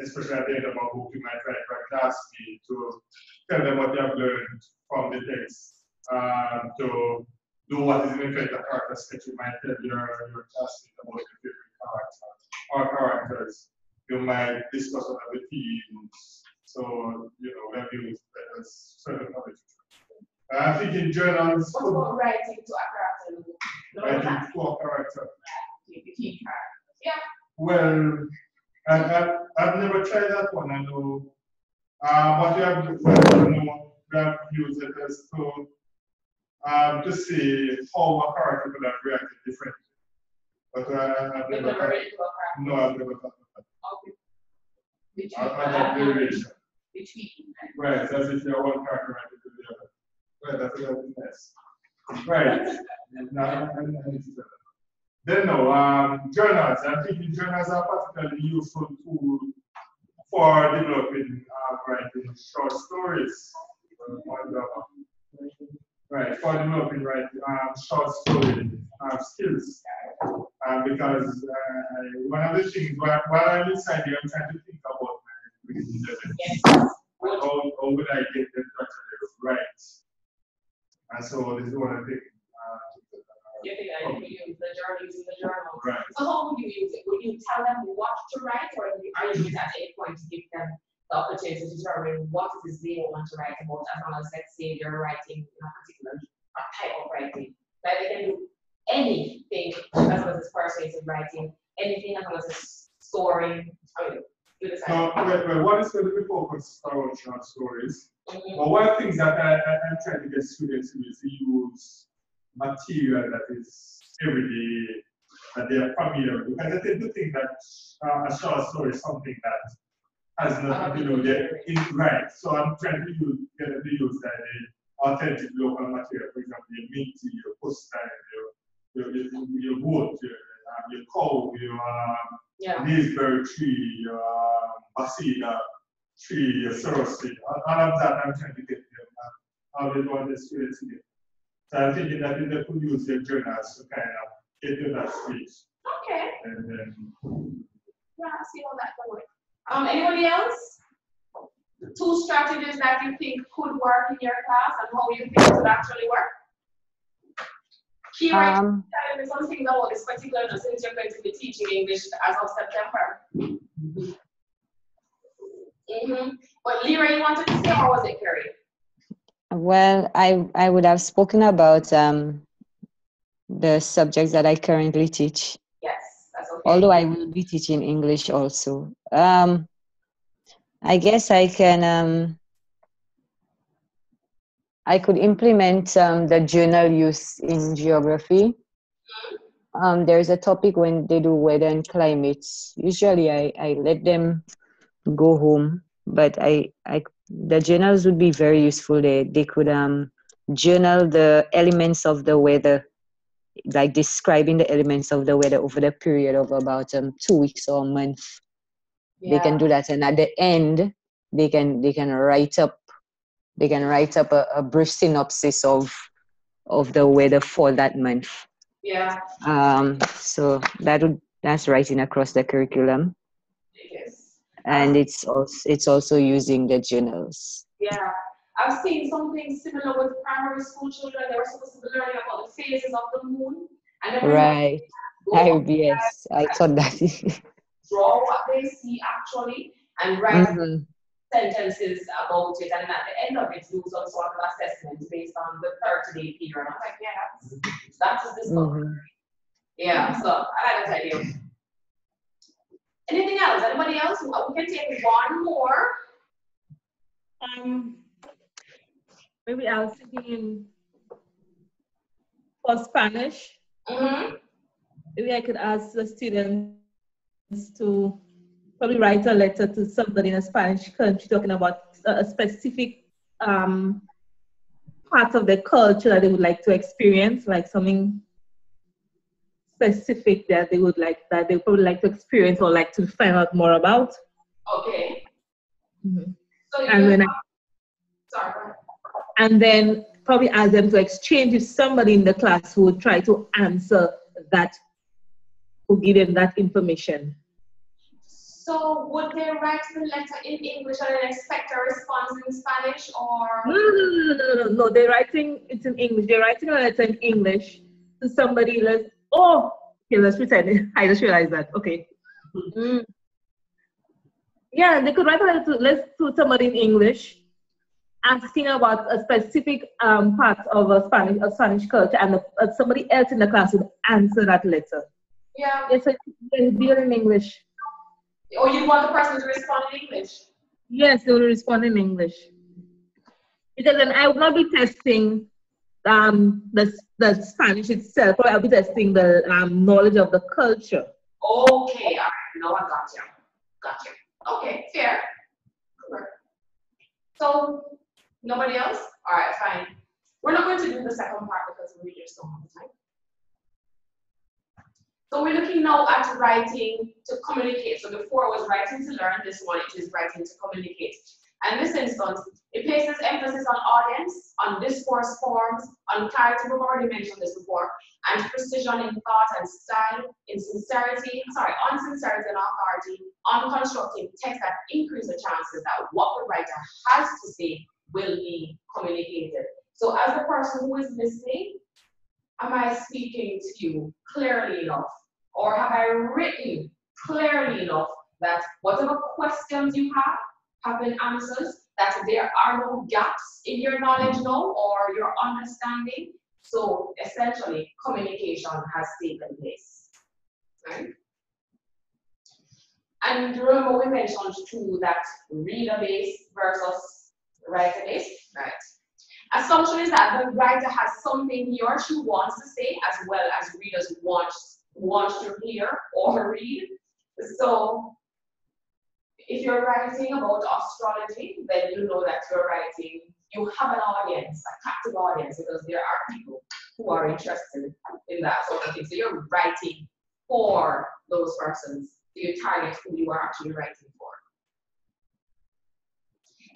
especially at the end of a book, you might write for a classmate to tell them what they have learned from the text. To do what is in effect a character sketch, you might tell your classmate about your favorite character or characters. You might discuss what are the themes. So, you know, we have used letters certain knowledge. I think in journals, What about writing to a character? writing to a character. The key character. Yeah. Well, I've never tried that one. I know what we have used it as to see how a character could have reacted differently. But I've You've never never written to a character? No, I've never thought of Okay. that. That variation. Between. Right, as if you're one character right into the other. Right, that's nice. Right. Then no, journals. I think journals are particularly useful tool for developing writing short stories. Right, for developing short story skills. Because one of the things while I'm inside here, I'm trying to think about my reading levels. How would I get them to actually write? And so this is one of the things. You think that you use the journal? Right. So how would you use it? Would you tell them what to write, or are you at any point to give them the opportunity to determine what it is they want to write about, as long as, let's say, they're writing a particular type of writing? That they can do anything as long as it's persuasive writing, anything as long as it's story. I mean, you decide. Well, what is going to be focused on short stories? But one of the things that I'm trying to get students to do is to use material that is everyday, that they are familiar with. Because I tend to think that a short story is something that has nothing to do with it. Right. So I'm trying to get them to use that authentic local material. For example, your minty, your postine, your goat, your cow, your raspberry tree, your basila tree, your sorrel tree. All of that I'm trying to get them. How they want the students to get. So I'm thinking that they could use their journals to kind of get to that stage. Okay. And then. Yeah, I see how that can work. Anybody else? 2 strategies that you think could work in your class and how you think it would actually work? Kira, tell me something about this particular, since you're going to be teaching English as of September. But Lyra, you wanted to say, or was it Carrie? Well, I would have spoken about the subjects that I currently teach. Yes, that's okay. Although I will be teaching English also. I guess I can I could implement the journal use in geography. There's a topic when they do weather and climate. Usually I let them go home, but the journals would be very useful. They could journal the elements of the weather, like describing the elements of the weather over the period of about 2 weeks or a month. They can do that, and at the end, they can write up a brief synopsis of the weather for that month. Yeah. So that's writing across the curriculum, Yes. and it's also using the journals. Yeah. I've seen something similar with primary school children. They were supposed to be learning about the phases of the moon. And then Right. Yes, I thought that. draw what they see actually and write Mhm. sentences about it. And at the end of it, do some sort of assessment based on the 30-day period. I'm like, yeah, that's a discovery. Mhm. Yeah, so I like that idea. Anything else? Anybody else? We can take one more. Maybe I was thinking for Spanish. Maybe I could ask the students to probably write a letter to somebody in a Spanish country talking about a specific part of the culture that they would like to experience, like something specific that they probably like to experience or like to find out more about. Okay. So and then probably ask them to exchange with somebody in the class who would try to answer that, who give them that information. So would they write the letter in English and then expect a response in Spanish, or? No. They're writing it in English. They're writing a letter in English to somebody. Let's pretend. I just realized that. Okay. Yeah, they could write a letter to somebody in English, asking about a specific part of a Spanish culture, and somebody else in the class would answer that letter. Yeah. Yes, they would be in English. Or you want the person to respond in English? Yes, they will respond in English. Because then I would not be testing the Spanish itself, or I'll be testing the knowledge of the culture. Okay, all right. No, I got you. Okay, fair. So, nobody else? All right, fine. We're not going to do the second part because we just don't have the time. So we're looking now at writing to communicate. So before it was writing to learn, this one it is writing to communicate. And in this instance, it places emphasis on audience, on discourse forms, on clarity, we've already mentioned this before, and precision in thought and style, on sincerity and authority, on constructing text that increase the chances that what the writer has to say will be communicated. So as a person who is listening, am I speaking to you clearly enough? Or have I written clearly enough that whatever questions you have been answered, that there are no gaps in your knowledge now or your understanding? So essentially, communication has taken place, right? And remember we mentioned too that reader-based versus writer-based, right? Assumption is that the writer has something he or she wants to say as well as readers want to hear or read. So if you're writing about astrology, then you know that you have an audience, a captive audience, because there are people who are interested in that sort of thing. So you're writing for those persons. So you target who you are actually writing for.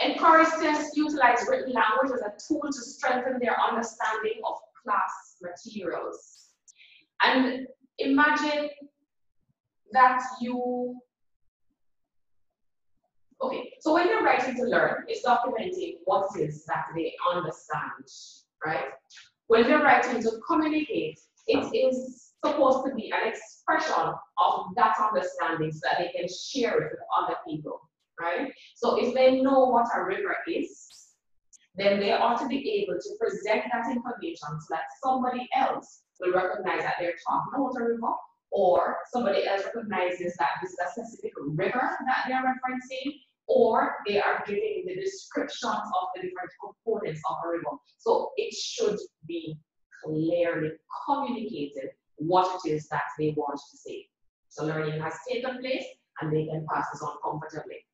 Encourage students to utilize written language as a tool to strengthen their understanding of class materials. And imagine that so when you're writing to learn, it's documenting what it is that they understand, right? When you're writing to communicate, it is supposed to be an expression of that understanding so that they can share it with other people, right? So if they know what a river is, then they ought to be able to present that information so that somebody else will recognize that they're talking about a river, or somebody else recognizes that this is a specific river that they're referencing, or they are giving the descriptions of the different components of a river. So it should be clearly communicated what it is that they want to say. So learning has taken place and they can pass this on comfortably.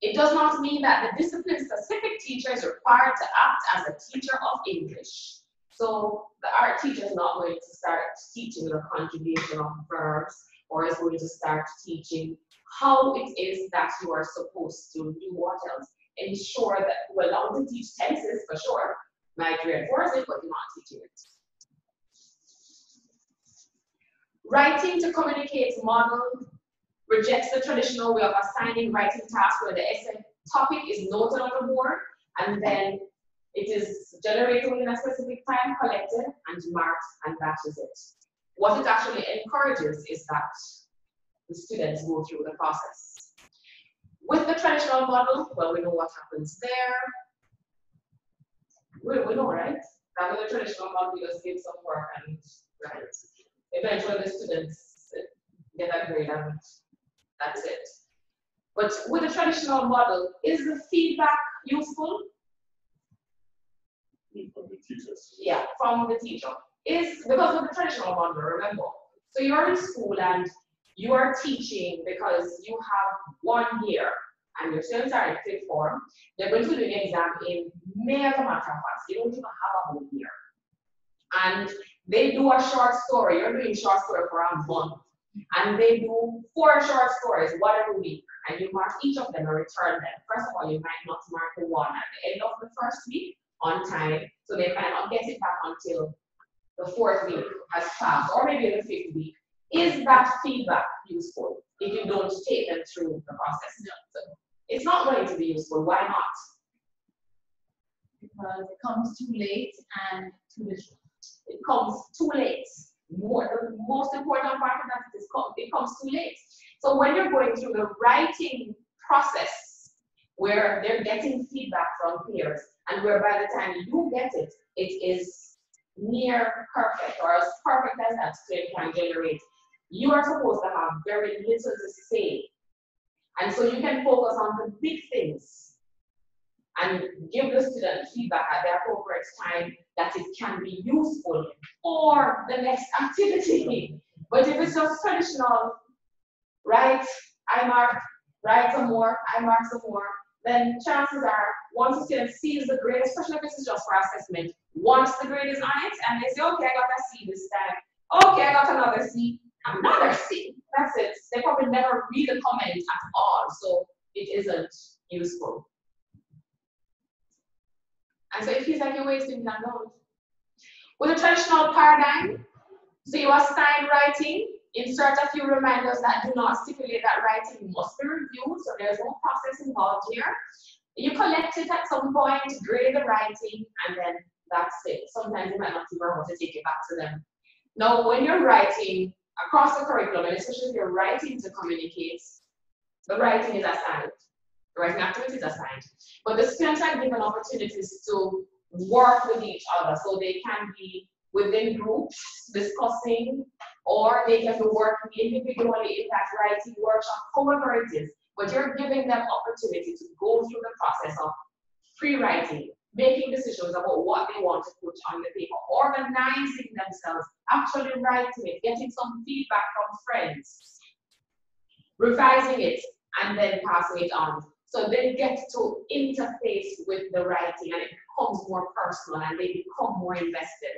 It does not mean that the discipline-specific teacher is required to act as a teacher of English. So the art teacher is not going to start teaching the conjugation of verbs, or is going to start teaching how it is that you are supposed to do what else. Ensure that, well, I want to teach tenses for sure, might reinforce it, but you're not teaching it. Writing to communicate model rejects the traditional way of assigning writing tasks where the essay topic is noted on the board, and then it is generated within a specific time, collected and marked, and that is it. What it actually encourages is that the students go through the process. With the traditional model, well, we know what happens there. We know, right? That with the traditional model, we just give some work and right. Eventually the students get a grade and that's it. But with the traditional model, is the feedback useful? From the teachers. Yeah, from the teacher. Is because of the traditional model, remember. So you're in school and you are teaching because you have 1 year and your students are in fifth form. They're going to do an exam in May as a matter of fact. You don't even have a whole year. And they do a short story. You're doing short story for a month. And they do 4 short stories, 1 every week. And you mark each of them and return them. First of all, you might not mark the one at the end of the first week on time. So they might not get it back until the 4th week has passed, or maybe the 5th week. Is that feedback useful if you don't take them through the process? No. So it's not going to be useful. Why not? Because it comes too late and too little. It comes too late. The most important part of that is it comes too late. So when you're going through the writing process, where they're getting feedback from peers, and where by the time you get it, it is near perfect, or as perfect as that student can generate, you are supposed to have very little to say. And so you can focus on the big things and give the student feedback at the appropriate time that it can be useful for the next activity. But if it's just traditional, write, I mark, write some more, I mark some more, then chances are, once the student sees the grade, especially if this is just for assessment, once the grade is on it, and they say, okay, I got a C this time, okay, I got another C, that's it. They probably never read a comment at all, so it isn't useful. And so it feels like you're wasting time. With a traditional paradigm, so you assign writing, insert a few reminders that do not stipulate that writing must be reviewed, so there's no process involved here. You collect it at some point, grade the writing, and then that's it. Sometimes you might not even want to take it back to them. Now, when you're writing across the curriculum, and especially if you're writing to communicate, the writing is assigned. The writing activity is assigned. But the students are given opportunities to work with each other, so they can be within groups discussing, or they can be working individually in that writing workshop, however it is. But you're giving them opportunity to go through the process of free-writing, making decisions about what they want to put on the paper, organizing themselves, actually writing it, getting some feedback from friends, revising it, and then passing it on. So they get to interface with the writing, and it becomes more personal, and they become more invested.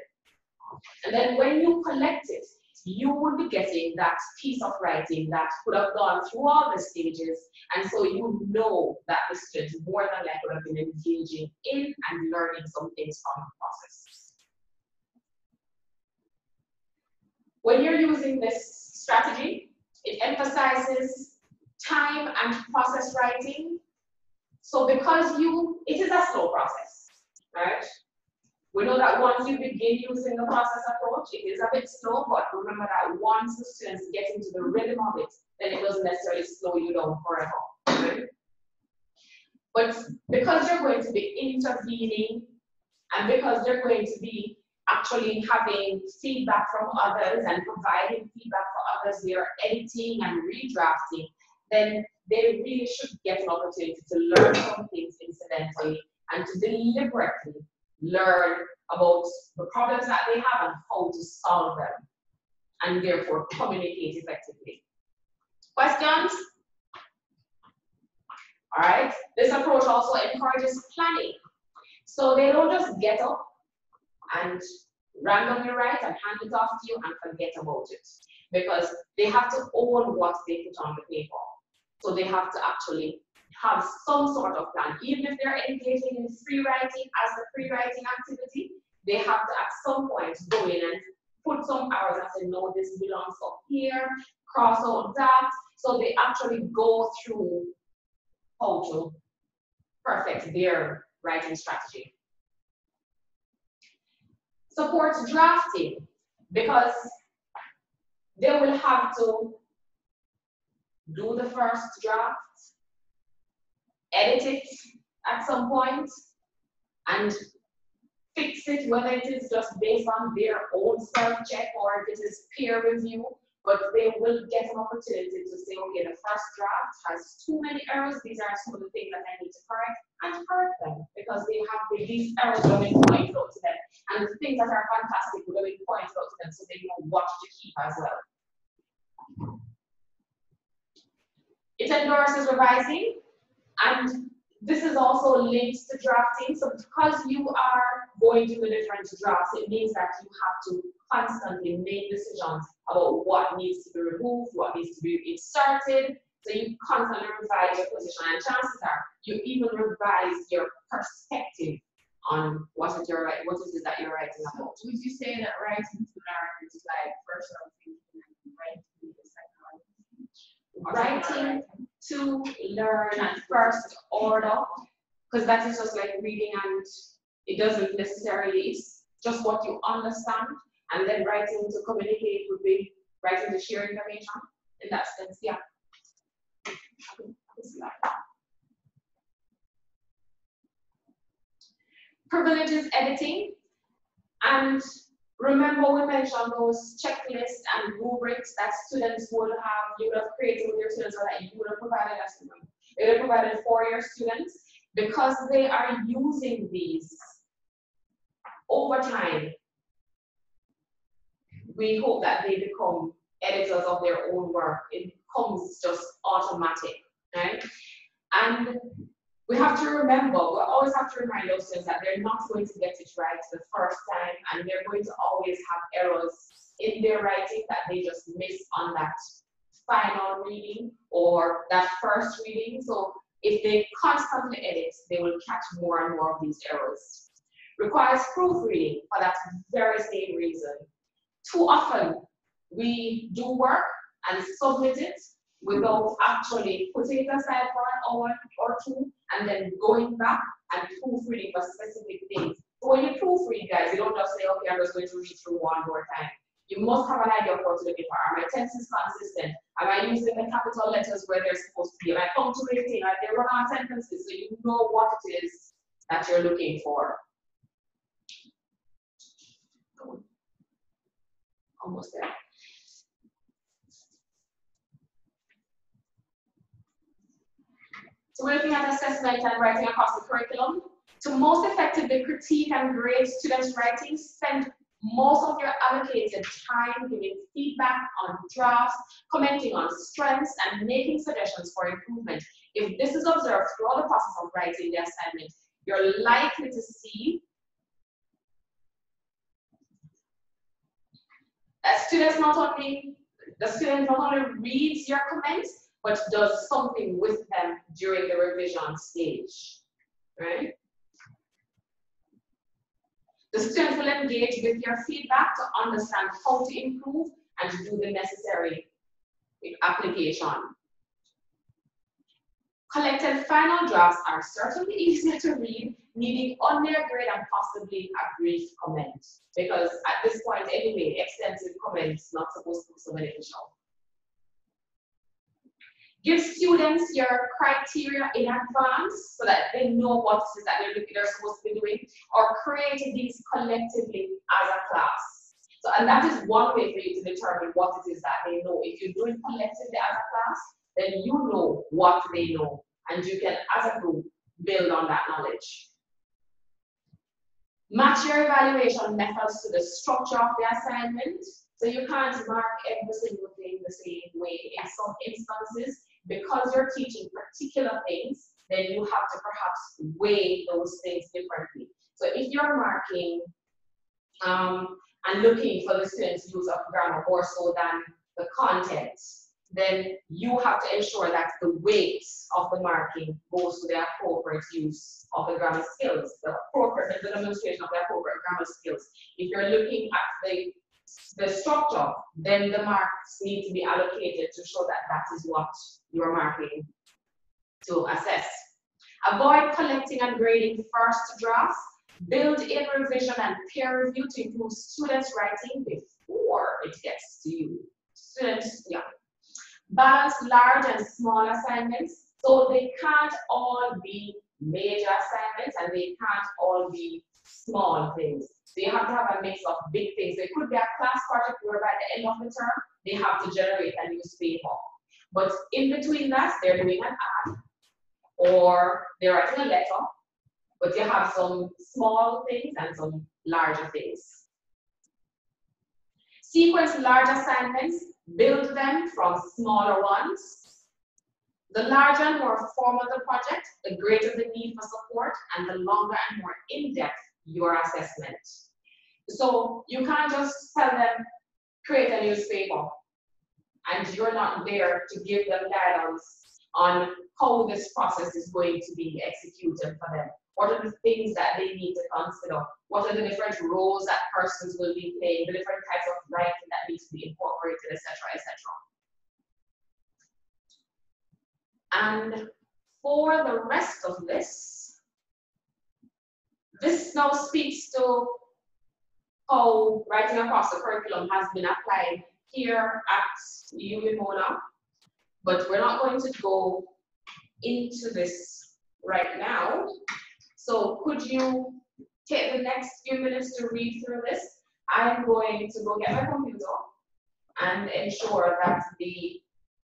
And then when you collect it, you will be getting that piece of writing that could have gone through all the stages, and so you know that the students more than likely would have been engaging in and learning some things from the process. When you're using this strategy, it emphasizes time and process writing. So because it is a slow process, right? We know that once you begin using the process approach, it is a bit slow, but remember that once the students get into the rhythm of it, then it doesn't necessarily slow you down forever. Right? But because you're going to be intervening, and because you're going to be actually having feedback from others and providing feedback for others, they are editing and redrafting, then they really should get an opportunity to learn some things incidentally and to deliberately learn about the problems that they have and how to solve them, and therefore communicate effectively. Questions? All right. This approach also encourages planning. So they don't just get up and randomly write and hand it off to you and forget about it, because they have to own what they put on the paper. So they have to actually have some sort of plan. Even if they're engaging in free writing as a free writing activity, they have to at some point go in and put some hours and say, no, this belongs up here, cross out that. So they actually go through how to perfect their writing strategy. Support drafting, because they will have to do the first draft, edit it at some point, and fix it, whether it is just based on their own self-check or if it is peer review, but they will get an opportunity to say, okay, the first draft has too many errors, these are some of the things that I need to correct, and correct them, because they have these errors will be pointed out to them, and the things that are fantastic will be pointed out to them so they know what to keep as well. It endorses revising, and this is also linked to drafting. So because you are going through the different drafts, it means that you have to constantly make decisions about what needs to be removed, what needs to be inserted. So you constantly revise your position, and chances are you even revise your perspective on what it is that you're writing about. Would you say that writing to learn is like first thinking and writing the second Writing to learn first order, because that is just like reading, and it doesn't necessarily, it's just what you understand, and then writing to communicate would be writing to share information. In that sense, yeah. I can see that. Privileges editing, and remember we mentioned those checklists and rubrics that students would have, you would have created with your students, or that you would have provided as students. It would have provided for your students, because they are using these over time. We hope that they become editors of their own work. It becomes just automatic, right? And we have to remember, we always have to remind those students that they're not going to get it right the first time, and they're going to always have errors in their writing that they just miss on that final reading or that first reading. So if they constantly edit, they will catch more and more of these errors. Requires proofreading for that very same reason. Too often, we do work and submit it without actually putting it aside for an hour or two and then going back and proofreading for specific things. So when you proofread, guys, you don't just say, okay, I'm just going to read through one more time. You must have an idea of what to look for. Are my tenses consistent? Am I using the capital letters where they're supposed to be? Am I punctuating? Are they run-on sentences? So you know what it is that you're looking for. Almost there. So we're looking at assessment and writing across the curriculum. To most effectively critique and grade students' writing, spend most of your allocated time giving feedback on drafts, commenting on strengths, and making suggestions for improvement. If this is observed throughout the process of writing the assignment, you're likely to see that the student not only reads your comments, but does something with them during the revision stage, right? The students will engage with your feedback to understand how to improve and to do the necessary application. Collected final drafts are certainly easier to read, needing only a grade and possibly a brief comment. Because at this point anyway, extensive comments not supposed to be so beneficial. Give students your criteria in advance so that they know what it is that they're supposed to be doing, or create these collectively as a class. So, and that is one way for you to determine what it is that they know. If you're doing collectively as a class, then you know what they know, and you can, as a group, build on that knowledge. Match your evaluation methods to the structure of the assignment. So you can't mark every single thing the same way. In some instances, because you're teaching particular things, then you have to perhaps weigh those things differently. So if you're marking and looking for the students' use of grammar more so than the content, then you have to ensure that the weight of the marking goes to the appropriate use of the grammar skills, the demonstration of the appropriate grammar skills. If you're looking at the structure, then the marks need to be allocated to show that that is what you're marking to assess. Avoid collecting and grading first drafts. Build in revision and peer review to improve students' writing before it gets to you. Students, yeah. Balance large and small assignments. So they can't all be major assignments and they can't all be small things. So you have to have a mix of big things. So it could be a class project where by the end of the term, they have to generate a newspaper. But in between that, they're doing an ad or they're writing a letter, but you have some small things and some larger things. Sequence large assignments, build them from smaller ones. The larger and more formal the project, the greater the need for support and the longer and more in-depth your assessment. So you can't just tell them, create a newspaper, and you're not there to give them guidance on how this process is going to be executed for them. What are the things that they need to consider? What are the different roles that persons will be playing, the different types of writing that needs to be incorporated, etc., etc. And for the rest of this now speaks to how writing across the curriculum has been applied here at UWMONA, but we're not going to go into this right now. So could you take the next few minutes to read through this? I'm going to go get my computer and ensure that the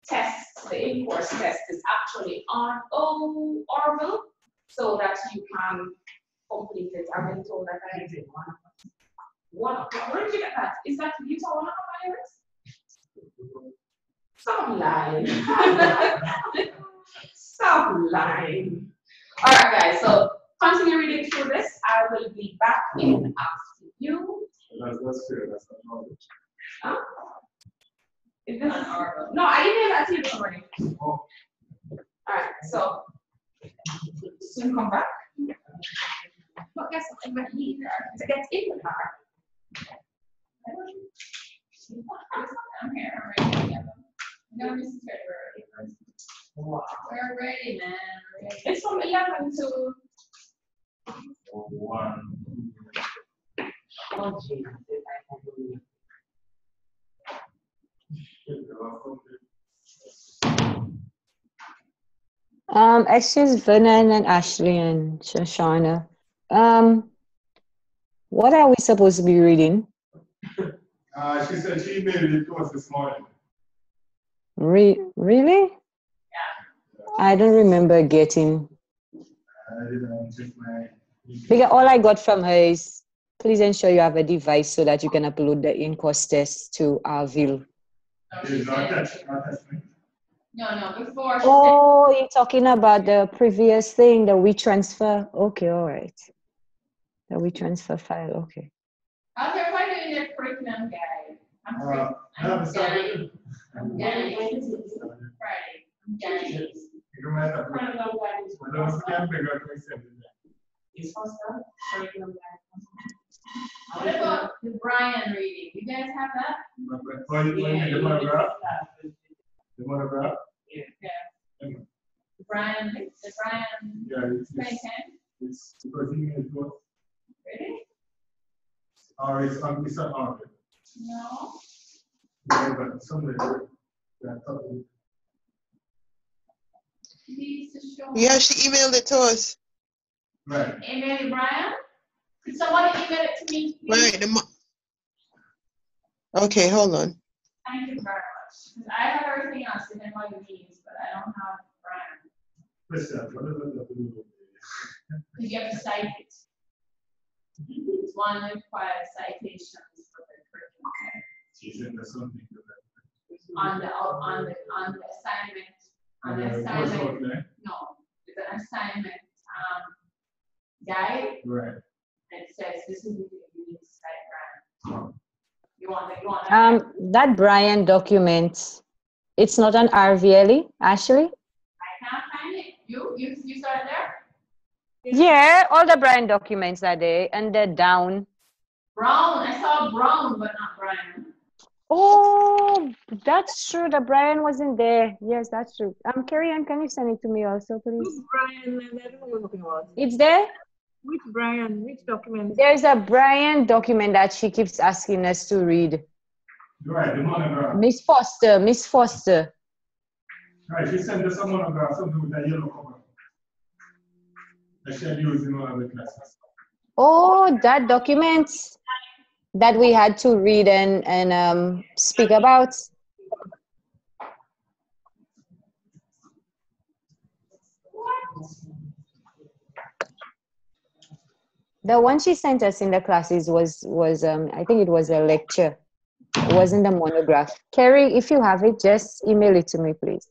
test, the in-course test, is actually on Orville so that you can complete it. I've been told that I did one. Where did you get that? Is that you saw one of my errors? Stop lying. Stop lying. All right, guys, so continue reading through this. I will be back in after you. That's fair. That's not knowledge. Huh? Is this no, I emailed that to you this morning. Oh. All right, so soon come back. But guess what? I might need her to get in the car. I'm here. I'm ready. No, Mrs. February. Wow. We're ready, man. We're ready. It's from 11 to 1. oh, Jesus. Excuse Vernon and Ashley and Shoshana. What are we supposed to be reading? She said she made it to us this morning. Really? Yeah. I don't remember getting. I didn't check my. Because all I got from her is, please ensure you have a device so that you can upload the in-course test to Arville. There's no attachment. No, before. Oh, you're talking about the previous thing, the WeTransfer. Okay, all right. The WeTransfer file, okay. How's everybody doing their curriculum guide? I'm free. No, I'm it's dying. not. I'm dying. Friday. I'm dying. You might have to. I don't can figure out to extend it. It's for stuff. Curriculum guide. What about the Brian reading? You guys have that? The monograph? The monograph? Yeah. Yeah, The Brian. it's because he made both. Really? Or it's on Arville. No. Yeah, but somewhere that probably. Needs to show. Yeah, she emailed it to us. Right. Email it, Brian. Could somebody email it to me, please? Right. Okay, hold on. Thank you very much. Because I have everything else in my needs, but I don't have Brian. Question, what does that have to do with Because you have to cite it. It's one that requires citations for the curriculum She said there's something to that. on the assignment. On the Course assignment. outline? No, the there's an assignment guide. Right. It says this is what you need to cite, Brian. You want That Brian document, it's not an RVLE, Ashley? I can't find it. You saw it there? Yeah, all the Brian documents are there, and they're down. Brown. I saw Brown, but not Brian. Oh, that's true. The Brian wasn't there. Yes, that's true. Carrie Ann, can you send it to me also, please? Which Brian? I don't know what you're talking about. It's there? Which Brian? Which document? There's a Brian document that she keeps asking us to read. Right, the monograph. Miss Foster. Right, she sent us a monograph, something with a yellow cover. That she had used in one of the classes. Oh, that document that we had to read and speak about. The one she sent us in the classes was I think it was a lecture. It wasn't a monograph. Carrie, if you have it, just email it to me, please.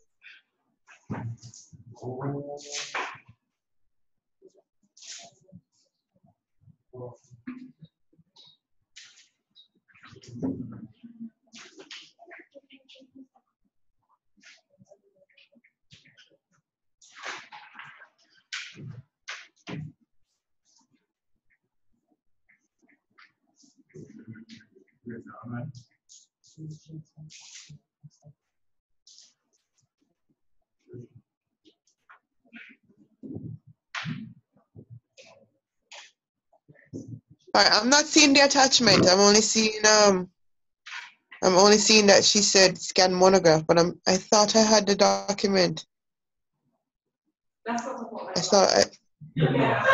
I'm not seeing the attachment. I'm only seeing that she said scan monograph, but I thought I had the document. That's what I thought I. Yeah.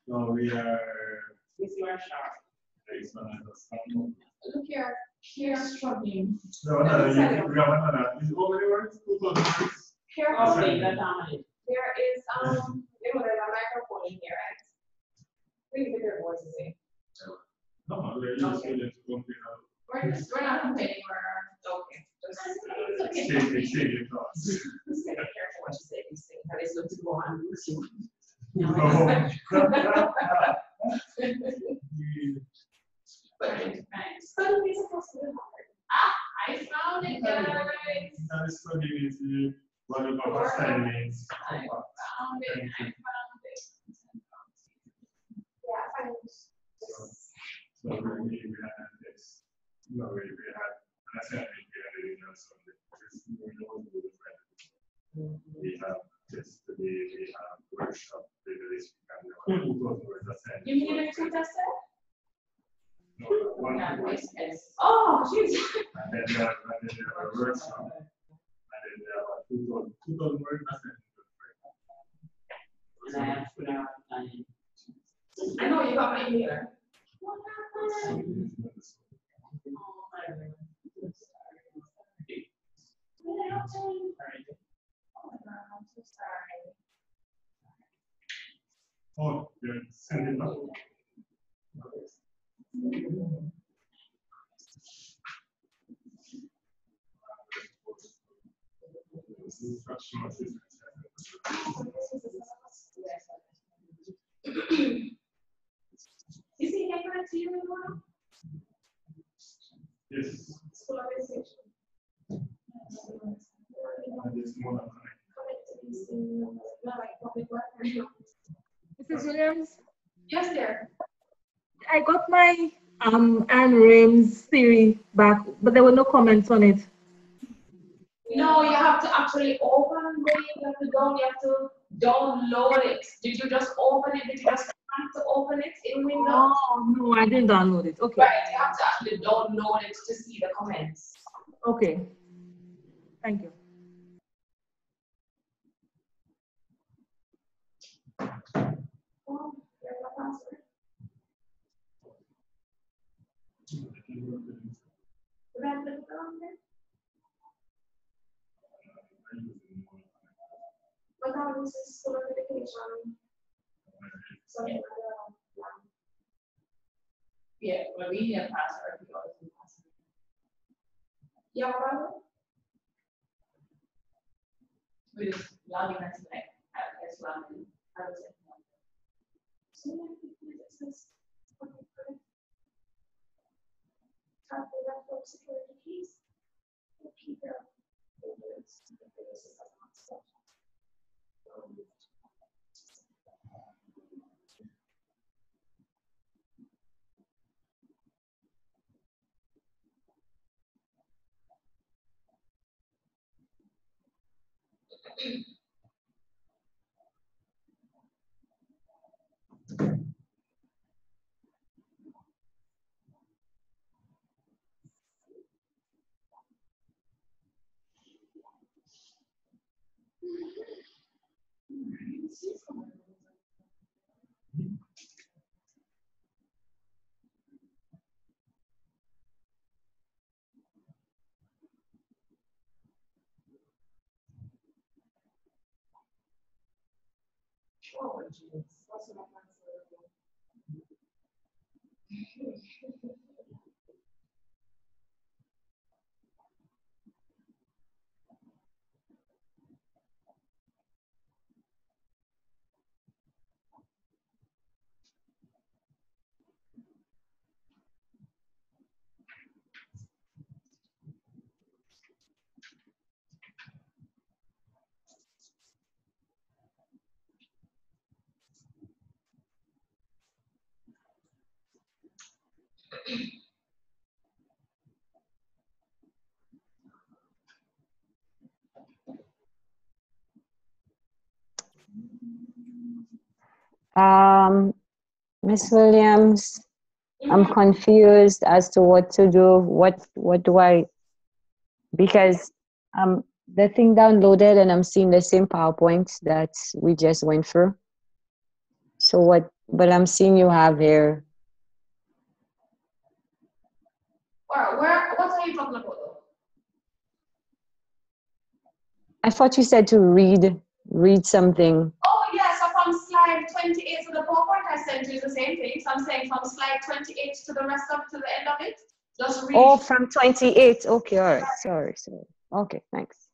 So we are. With your sharp. Look here. Here's struggling. No, we have another. Is it how many words? 2,000 words? Here, Okay, that's dominant. there is there's a microphone in here, right? Please get your voice to say. No, we're just going to complete. We're not complaining, we're okay. Just Exchange your thoughts. Just be careful what you say these things. That is going to go on YouTube. Suddenly supposed to be hard. I found it, guys. That is so easy. What about assignments? I found it. Yeah, I found it. So we had this. No, we had an assignment we had in our Sunday. We have this today, we have workshop, this You need a two tester? No, one. Yeah, oh, jeez. And then we have a workshop. And then we have a 2,000 word assignment. I know you got my email. What happened? What happened? Oh my God, I'm so sorry. Oh, you're sending it up. Is he getting back to you tomorrow? Yes. School organization. And it's more than Mrs. Williams, Yes, dear. I got my Anne Rame's theory back, but there were no comments on it. No, you have to actually open it. You have to download it. Did you just open it? Did you just have to open it in Windows? Oh, no, I didn't download it. Okay. Right, you have to actually download it to see the comments. Okay. Thank you. Oh, there's no password. Did I put it on there? But that was school notification. Something like that. Yeah, well, we need a password. We always need a password. Yeah, brother? We just log in as like slamming. I was like, so it says, tap the network security keys. Keep your oh, geez. That's what I'm Miss Williams, I'm confused as to what to do. What do I, because the thing downloaded and I'm seeing the same PowerPoint that we just went through. So but I'm seeing you have here. what are you talking about though? I thought you said to read something. Oh yeah, so from slide 28 to the PowerPoint I sent you is the same thing. So I'm saying from slide 28 to the end of it, just read. Oh, from 28. Okay, all right. Sorry. Okay, thanks.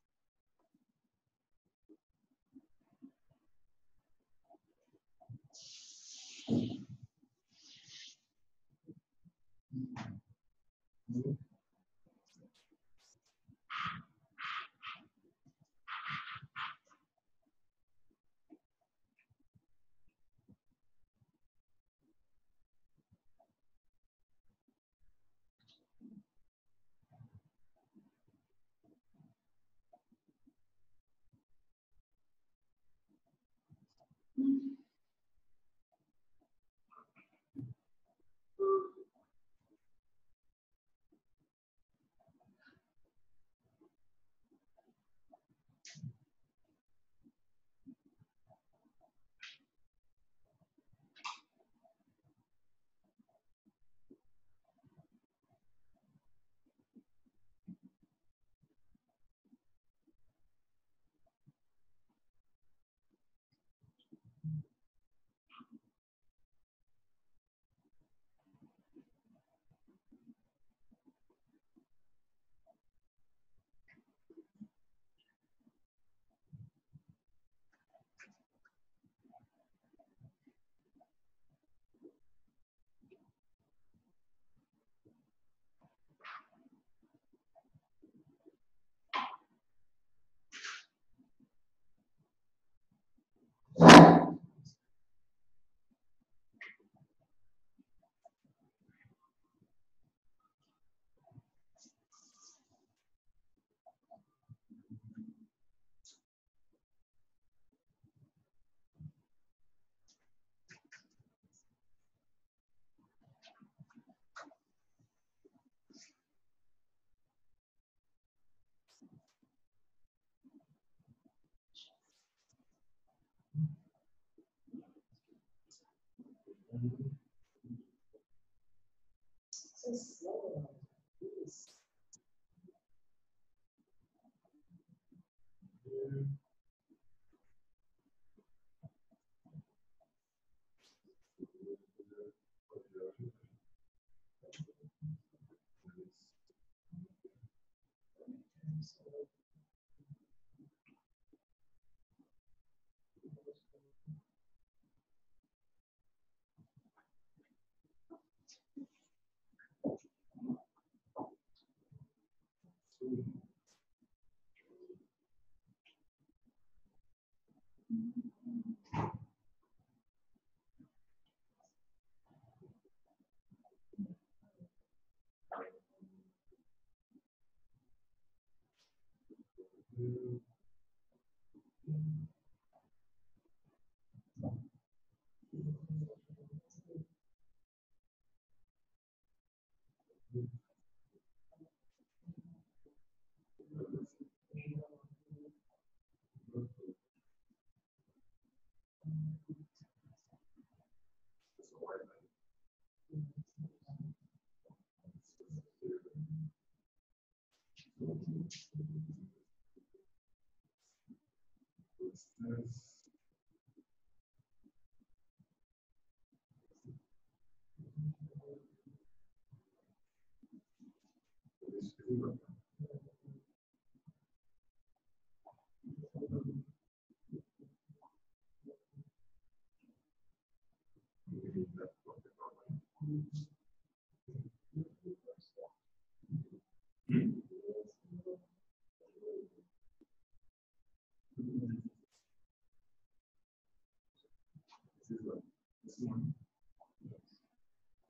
This one.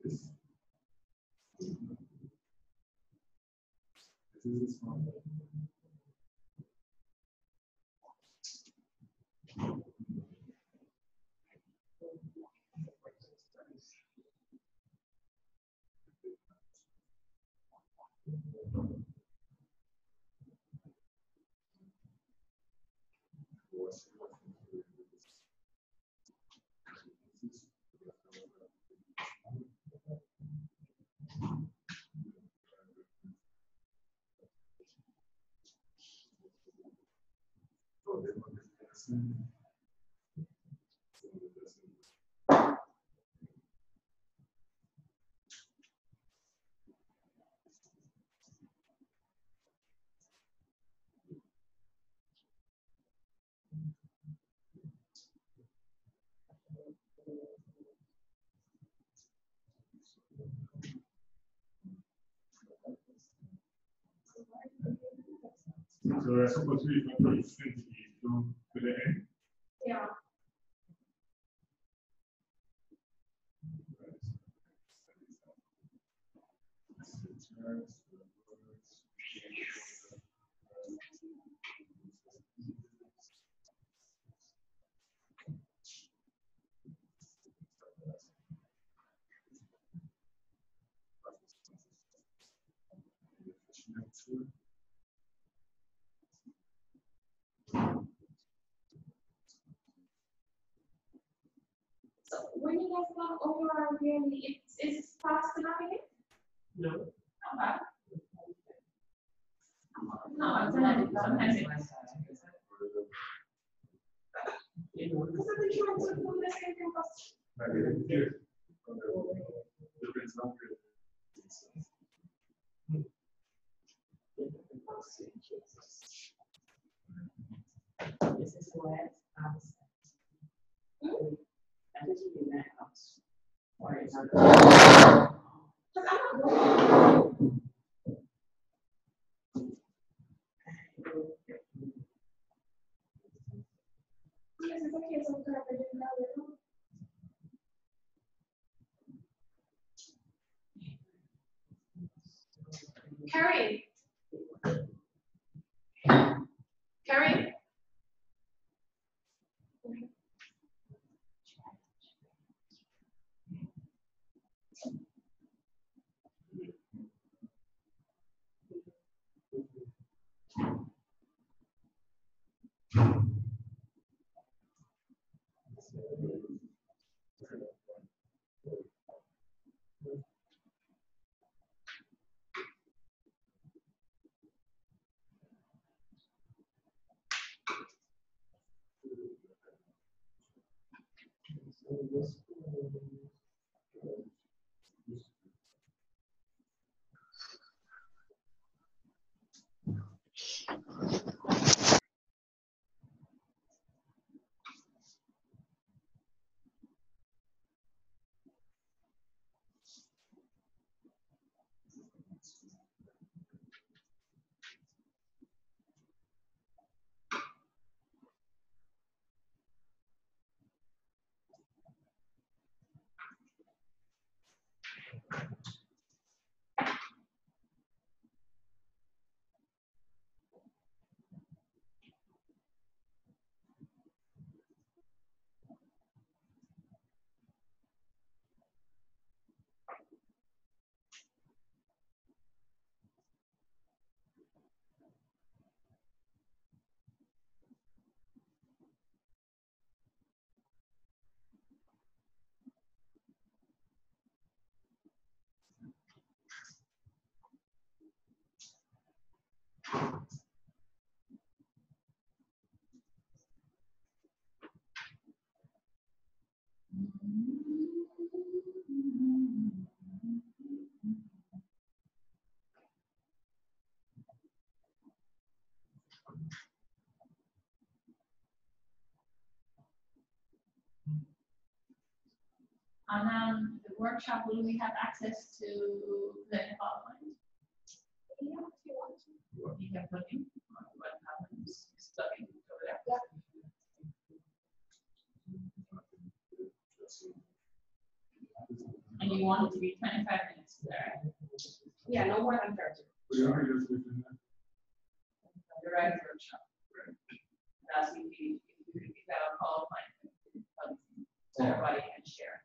This. This is this one. So we're supposed to be from 28 to the end. Yeah. So when you guys got over really, it's fast enough in it? No. Not bad. No, sometimes it was. Because I think you want to do the same thing first. This is where that is in that house. Or it's not. Because I'm not going. Yes, it's okay, so good, I didn't know it. Carrie. Carrie. And the workshop, will we have access to the PowerPoint? Yeah, if you want to. You can plug in what happens is plugging over there. Yeah. And you want it to be 25 minutes there. Yeah, no more than 30. The right workshop. That's if you have a PowerPoint, so everybody can share.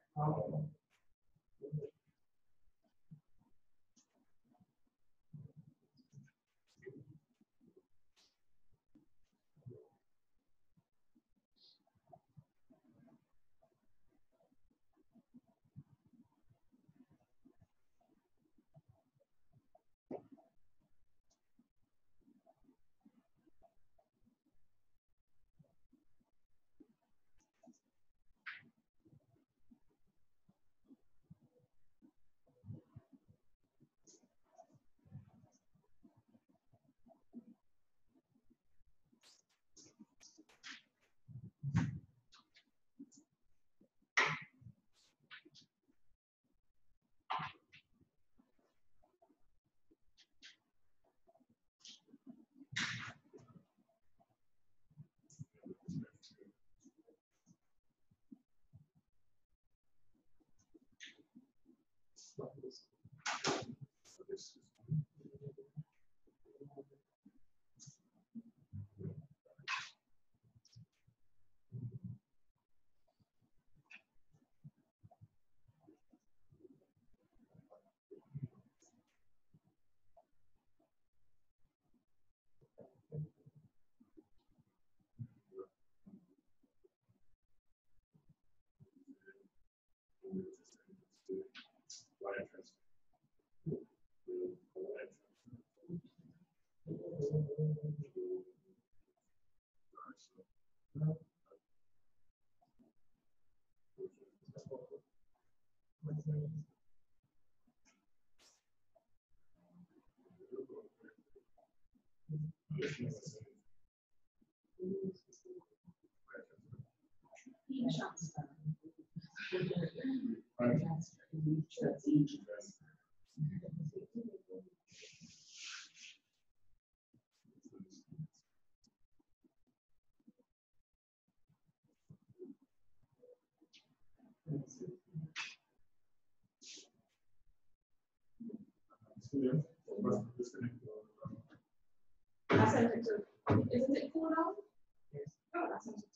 I sent it to, isn't it cool now? Yes. Oh, I sent it to.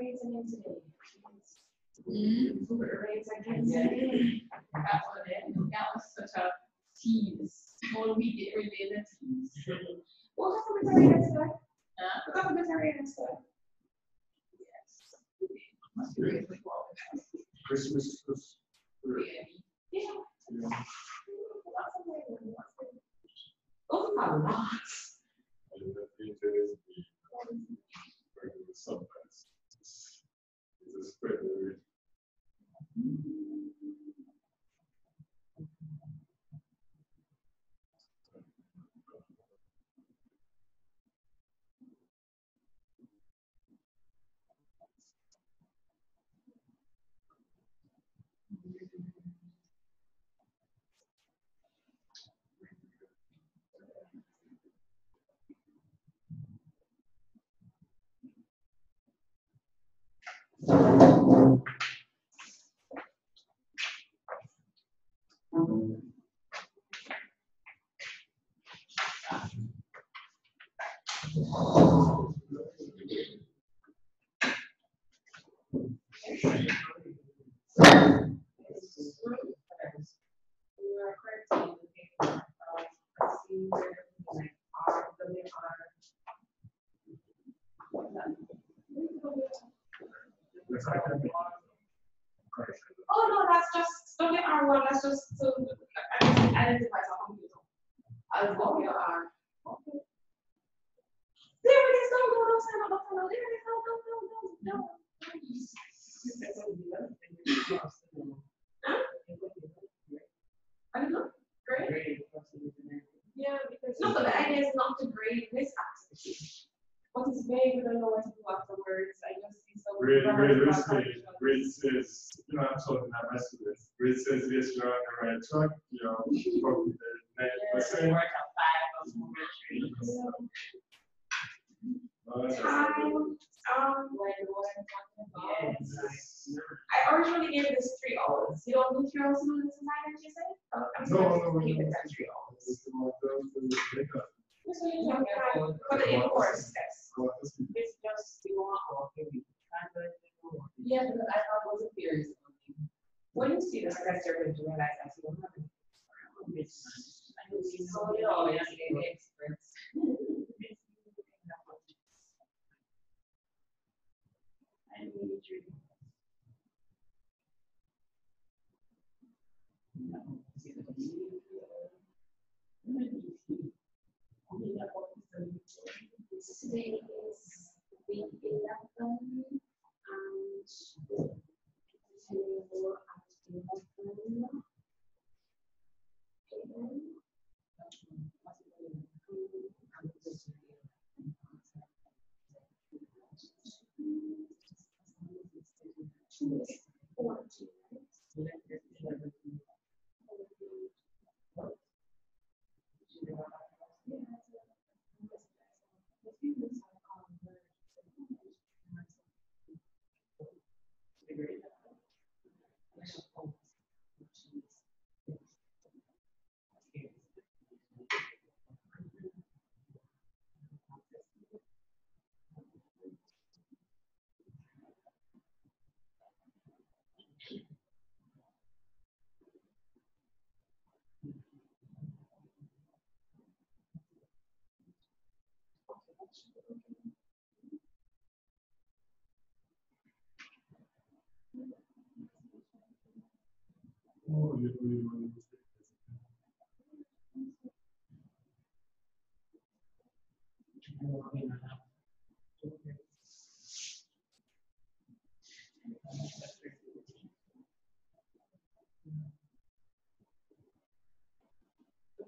Raise again today. Raise again today. That was such a tease. Whole week it really is a tease. What was the raise today? What was the raise today? Yes. Must be really before. Christmas. Yeah. Those are lots. And the feature is the sometimes. It's a spread. Oh no, that's just don't get R1. That's just to identify some computer. As long your R. Okay. There it is. Don't stand up. Don't. There it is. Don't. Huh? I don't know. Great. Yeah, because no, but the idea is not to grade this activity. What is vague, we don't know what to do afterwards. I just see some Grade says, you know, I'm talking about students. Grade says, yes, you're on the right track, you're probably the 90%. I originally gave this 3 hours. You don't do 3 hours in this assignment, you say? No. Keep it at 3 hours. For the in-course test. It's just you want. Yeah, because I thought it was a theory. When you see the test, you're going to realize that you don't have it. So you know, it's the experts. Today is week 11 and tomorrow at 11 a.m. Tuesday, 14.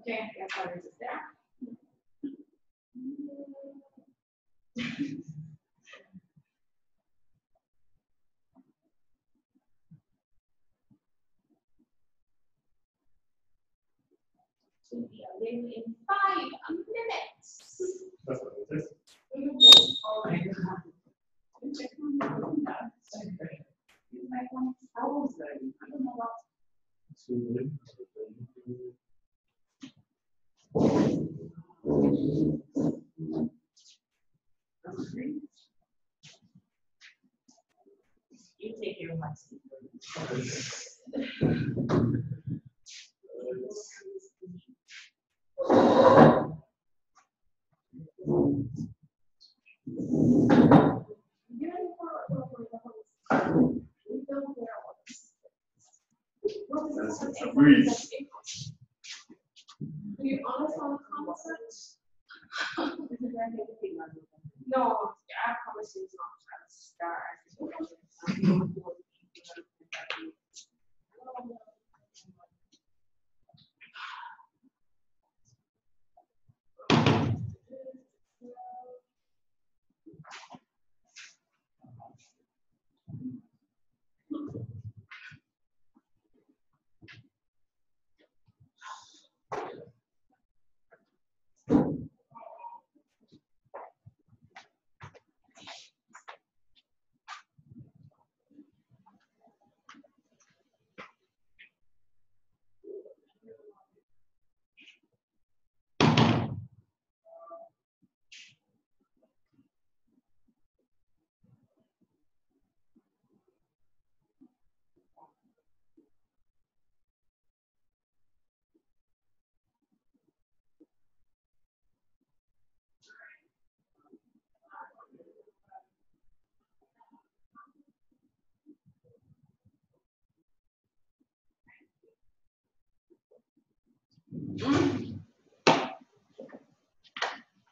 Okay, that's how it is there. To be available in 5 minutes. That's what it is. Oh my God. It's like one frozen. I don't know what. You take your last. That's a breeze. Do you understand concepts? No, I promise you it's not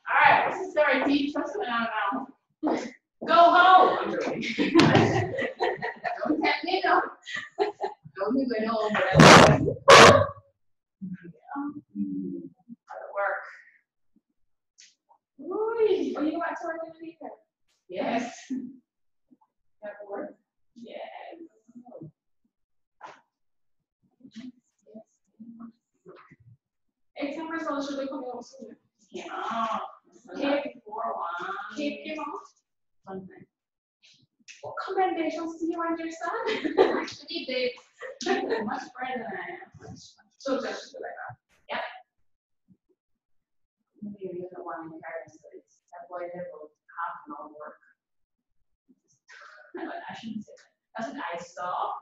All right, what's the story, Pete? What's going on now? Go home. I'm joking. Don't tempt me, no. Don't be going home, but work. Ooh, oh, you go back to work in the weekend? Yes. You have to work? Yes. Exam results should be coming out soon. Yeah. Keep him off. Something. What commendations do you understand? Actually, they much better than I am. So just like that. Yep. Maybe you're the one in Paris, so it's that boy level half an hour work. I shouldn't say that. That's what I saw.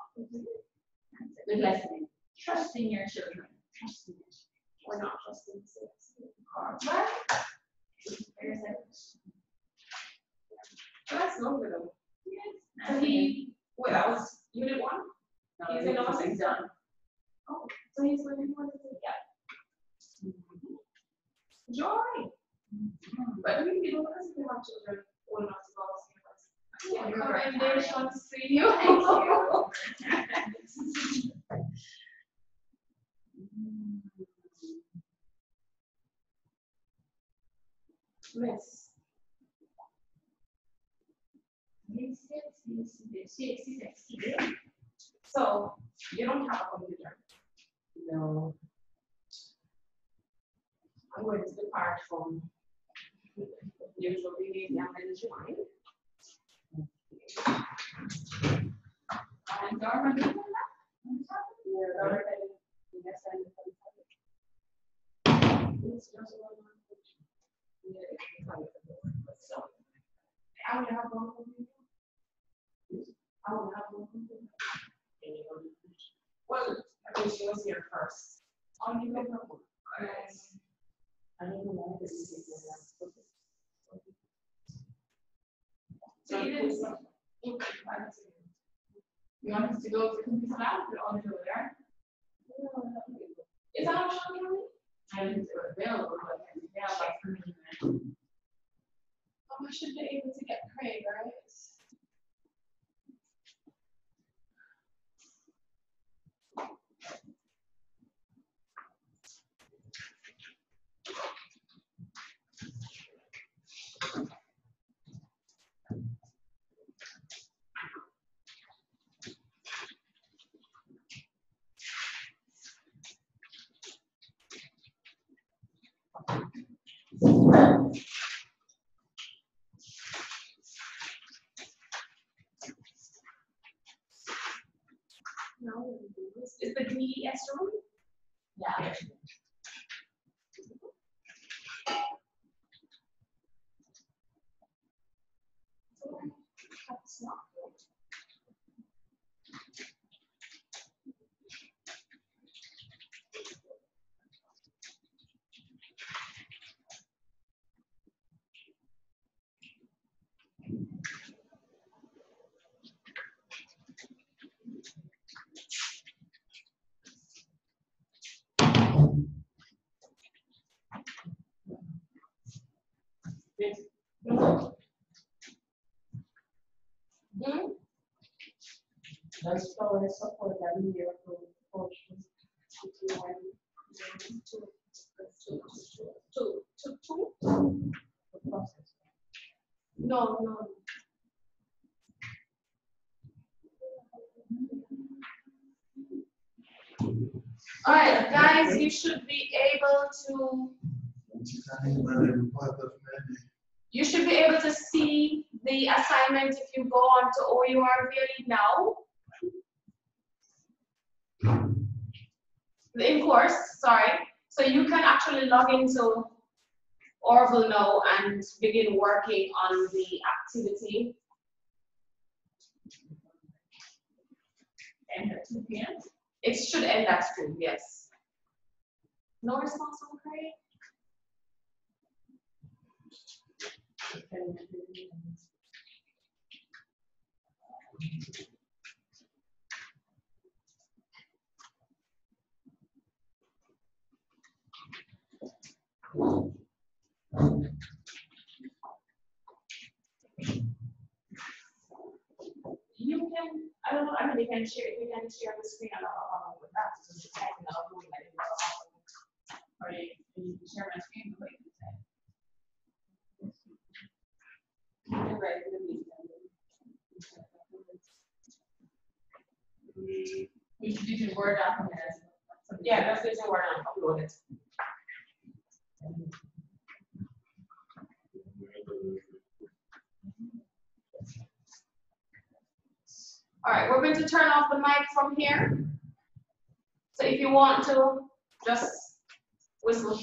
Good lesson. Trusting your children. Trusting your children. We're not trusting the what? That's lovely though. Yes. So he, what, that was unit 1? No, he's in all things done. Oh, so he's learning more than yeah. Joy. But we can people because we have children old enough to go to recommendations to you. Thank you. Miss. So you don't have a computer? No. I'm going to depart from usual behavior and management. And government doing that? Yeah, government. Yes, it's just so I would have one computer. I would have one computer. Well, I mean, she was here first. Oh, you got her one. I don't know why this is so you didn't you want us to go to the computer lab or on over there? Is that option for me? I didn't do it available, but yeah, like for me. I should be able to get Craig, right? No, is the DES room? Yeah. That's not good. That's probably support that year for portions. Two. The process. No. All right, guys, you should be able to. You should be able to see the assignment if you go on to OUR now. The in-course, sorry. So you can actually log into Orville now and begin working on the activity. End at 2 p.m. It should end at 2, yes. No response from Craig? You can, I don't know, I mean, you can share the screen. I don't have a problem with that. Just type in out doing that. Or you can share my screen the way you said. Right, the meeting. We should use your Word document. Yeah, let's use your Word and upload it. All right, we're going to turn off the mic from here. So if you want to, just whistle.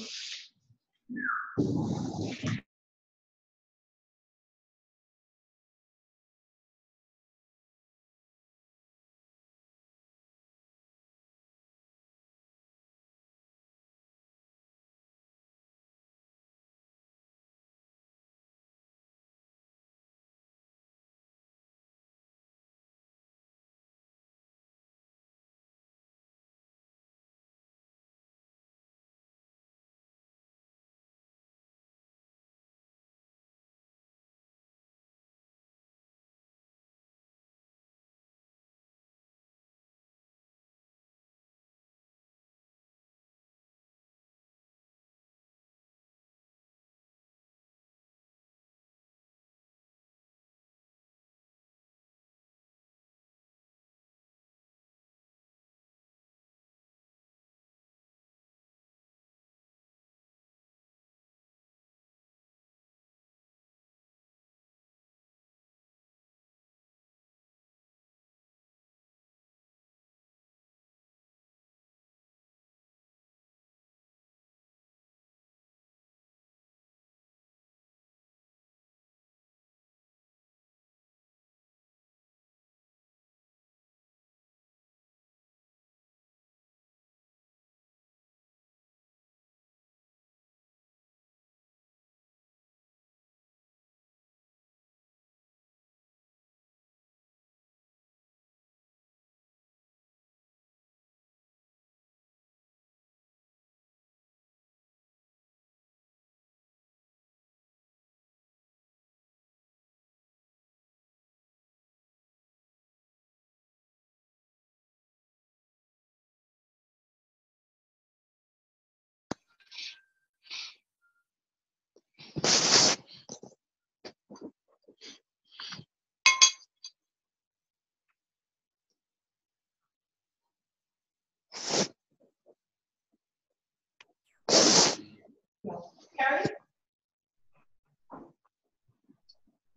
Carrie?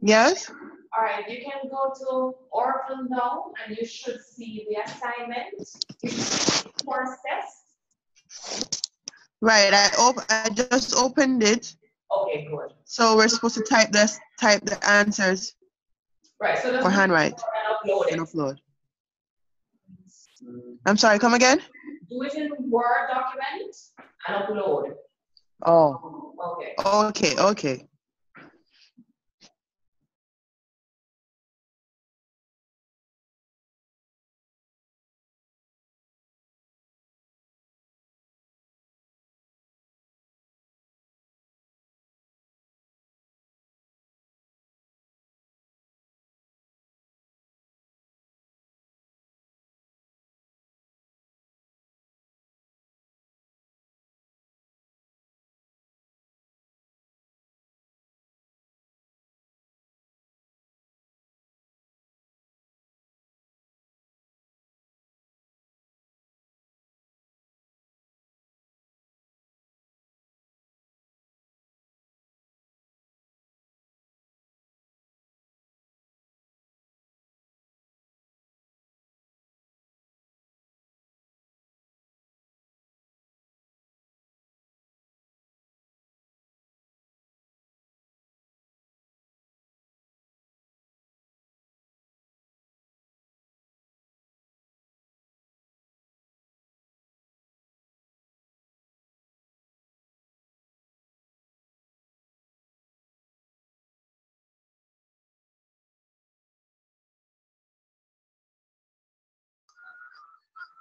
Yes? All right, you can go to Oracle now and you should see the assignment. You should see the course test. Right, I just opened it. Okay, good. So we're supposed to type the answers Right, so for handwrite and upload and it. upload. I'm sorry, come again? Do it in Word document and upload. Oh, Okay. Okay, okay.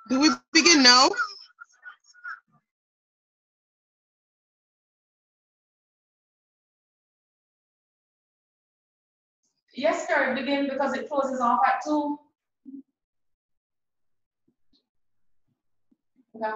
Do we begin now? Yes, sir, begin because it closes off at 2. Okay.